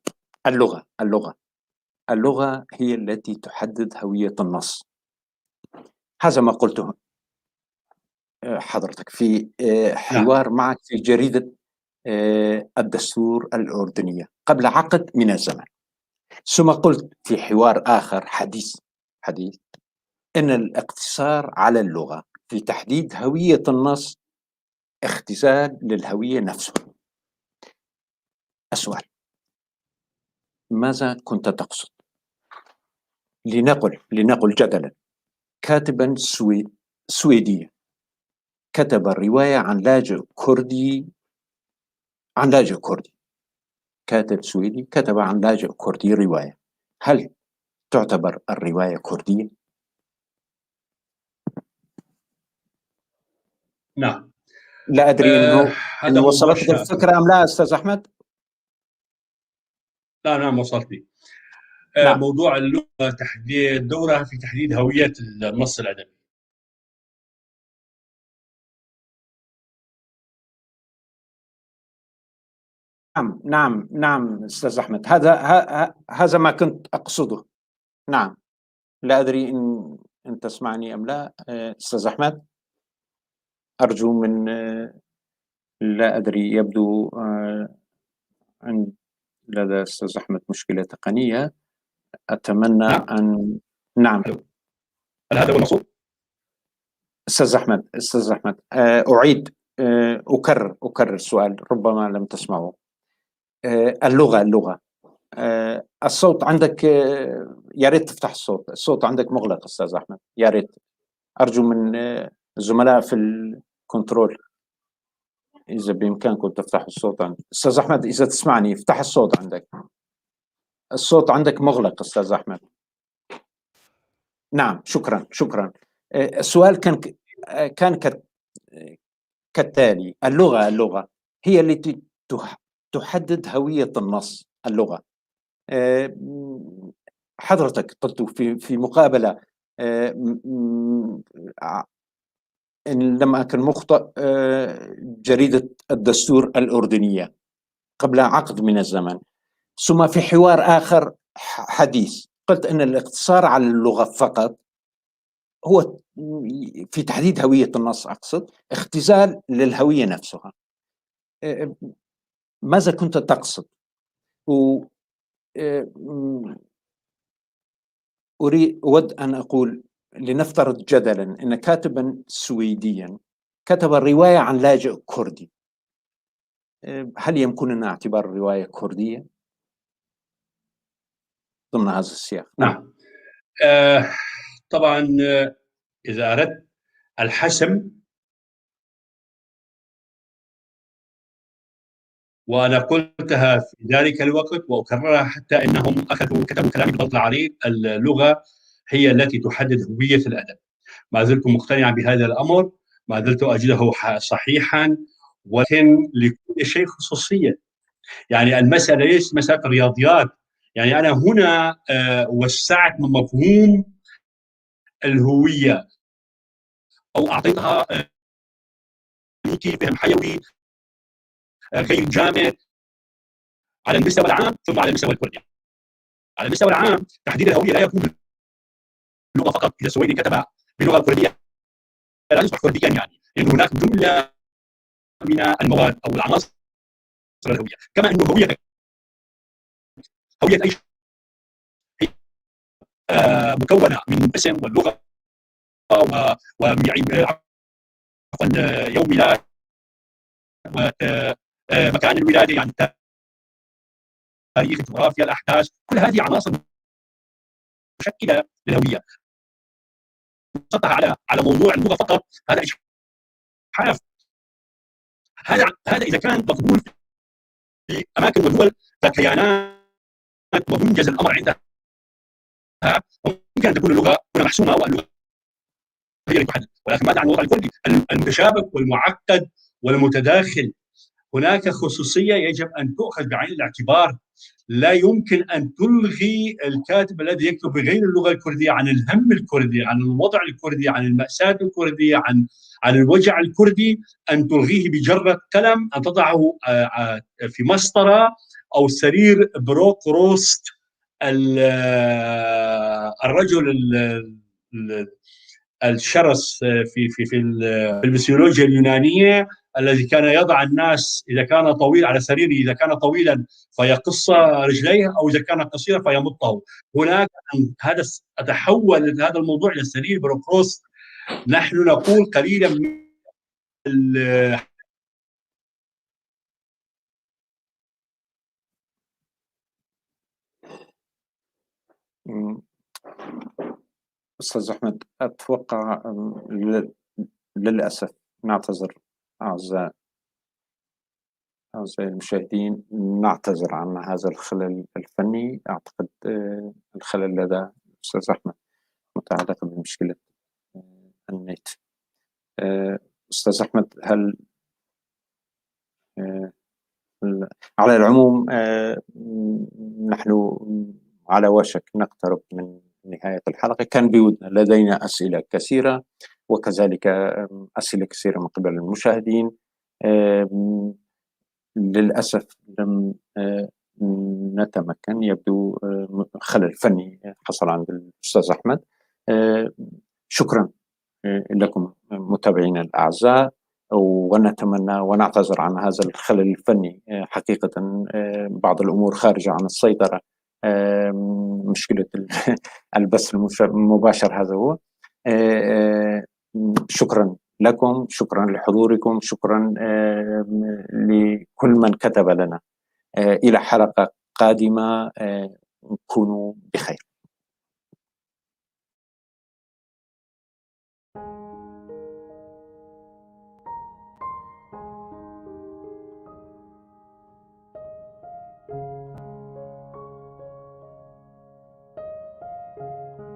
اللغة هي التي تحدد هوية النص. هذا ما قلته حضرتك في حوار معك في جريدة الدستور الأردنية قبل عقد من الزمن، ثم قلت في حوار آخر حديث أن الاقتصار على اللغة في تحديد هوية النص اختزال للهوية نفسه. السؤال، ماذا كنت تقصد؟ لنقل جدلا، كاتبا سويديا كتب الرواية عن لاجئ كردي، كاتب سويدي كتب عن لاجئ كردي رواية، هل تعتبر الرواية كردية؟ نعم. لا أدري إنه وصلتك الفكرة أم لا أستاذ أحمد؟ نعم وصلتني. نعم. موضوع اللغة، تحديد دورها في تحديد هوية النص الأدبي. نعم أستاذ أحمد، هذا ما كنت أقصده. نعم، لا أدري إن تسمعني أم لا أستاذ أحمد. أرجو من لا أدري، يبدو أن لدى الأستاذ أحمد مشكلة تقنية. أتمنى أن نعم. هل هذا هو المقصود؟ أستاذ أحمد أعيد أكرر السؤال، ربما لم تسمعه. اللغة الصوت عندك، يا ريت تفتح الصوت عندك مغلق أستاذ أحمد، يا ريت، أرجو من الزملاء في الكنترول إذا بإمكانكم تفتحوا الصوت عندك. أستاذ أحمد إذا تسمعني افتح الصوت عندك، الصوت عندك مغلق أستاذ أحمد. نعم، شكرا. السؤال كان كالتالي: اللغة هي التي تحدد هوية النص. اللغة، حضرتك قلت في مقابلة، إن لم أكن مخطئ، جريدة الدستور الأردنية قبل عقد من الزمن، ثم في حوار آخر حديث قلت أن الاقتصار على اللغة فقط هو في تحديد هوية النص، أقصد اختزال للهوية نفسها. ماذا كنت تقصد؟ أود أن أقول، لنفترض جدلا أن كاتبا سويديا كتب رواية عن لاجئ كردي، هل يمكننا اعتبار الرواية كردية ضمن هذا السياق؟ نعم. طبعا إذا أردت الحسم، وأنا قلتها في ذلك الوقت وأكررها حتى أنهم كتبوا كلامي بضغط العريض: اللغة هي التي تحدد هوية الأدب. ما زلت مقتنعا بهذا الأمر، ما زلت أجده صحيحا، ولكن لكل شيء خصوصية. يعني المسألة ليست مسألة رياضيات. يعني أنا هنا وسعت من مفهوم الهوية، أو أعطيتها فهم حيوي غير جامد على المستوى العام ثم على المستوى الكردي. على المستوى العام تحديد الهوية لا يكون باللغة فقط. إذا السويدي كتب باللغة الكردية لا يصبح كرديا، يعني لأن هناك جملة من المواد أو العناصر الهوية، كما أنه هوية أي شيء مكونة من اسم واللغة يوم ميلاد ومكان الولادة، يعني تاريخ، الجغرافيا، الأحداث، كل هذه عناصر مشكلة للهوية. نحطها على موضوع اللغة فقط، هذا إجحاف. هذا إذا كان مقبول في أماكن ودول ككيانات ومنجز الأمر عندها، ممكن أن تكون اللغة هنا محسومة واللغة هي اللي تحدد. ولكن ماذا عن الوضع الكردي المتشابك والمعقد والمتداخل؟ هناك خصوصية يجب أن تؤخذ بعين الاعتبار. لا يمكن أن تلغي الكاتب الذي يكتب بغير اللغة الكردية عن الهم الكردي، عن الوضع الكردي، عن المأساة الكردية، عن الوجع الكردي، أن تلغيه بجرة قلم، أن تضعه في مسطرة أو سرير بروك روست الرجل الشرس في الفسيولوجيا اليونانية، الذي كان يضع الناس إذا كان طويل على سريره، إذا كان طويلا فيقص رجليه، أو إذا كان قصيرا فيمطه. هناك هذا أتحول هذا الموضوع إلى سرير بروكروس. نحن نقول قليلا من أستاذ أحمد، أتوقع للأسف نعتذر أعزائي المشاهدين، نعتذر عن هذا الخلل الفني. أعتقد الخلل لدى الأستاذ أحمد متعلق بمشكلة النت. أستاذ أحمد، هل على العموم نحن على وشك نقترب من نهاية الحلقة. كان بودنا لدينا أسئلة كثيرة، وكذلك أسئلة كثيرة من قبل المشاهدين. للأسف لم نتمكن، يبدو خلل فني حصل عند الأستاذ أحمد. شكرا لكم متابعينا الأعزاء. ونتمنى ونعتذر عن هذا الخلل الفني. حقيقة بعض الأمور خارجة عن السيطرة، مشكلة البث المباشر هذا هو. شكرا لكم، شكرا لحضوركم، شكرا لكل من كتب لنا. إلى حلقة قادمة، كونوا بخير.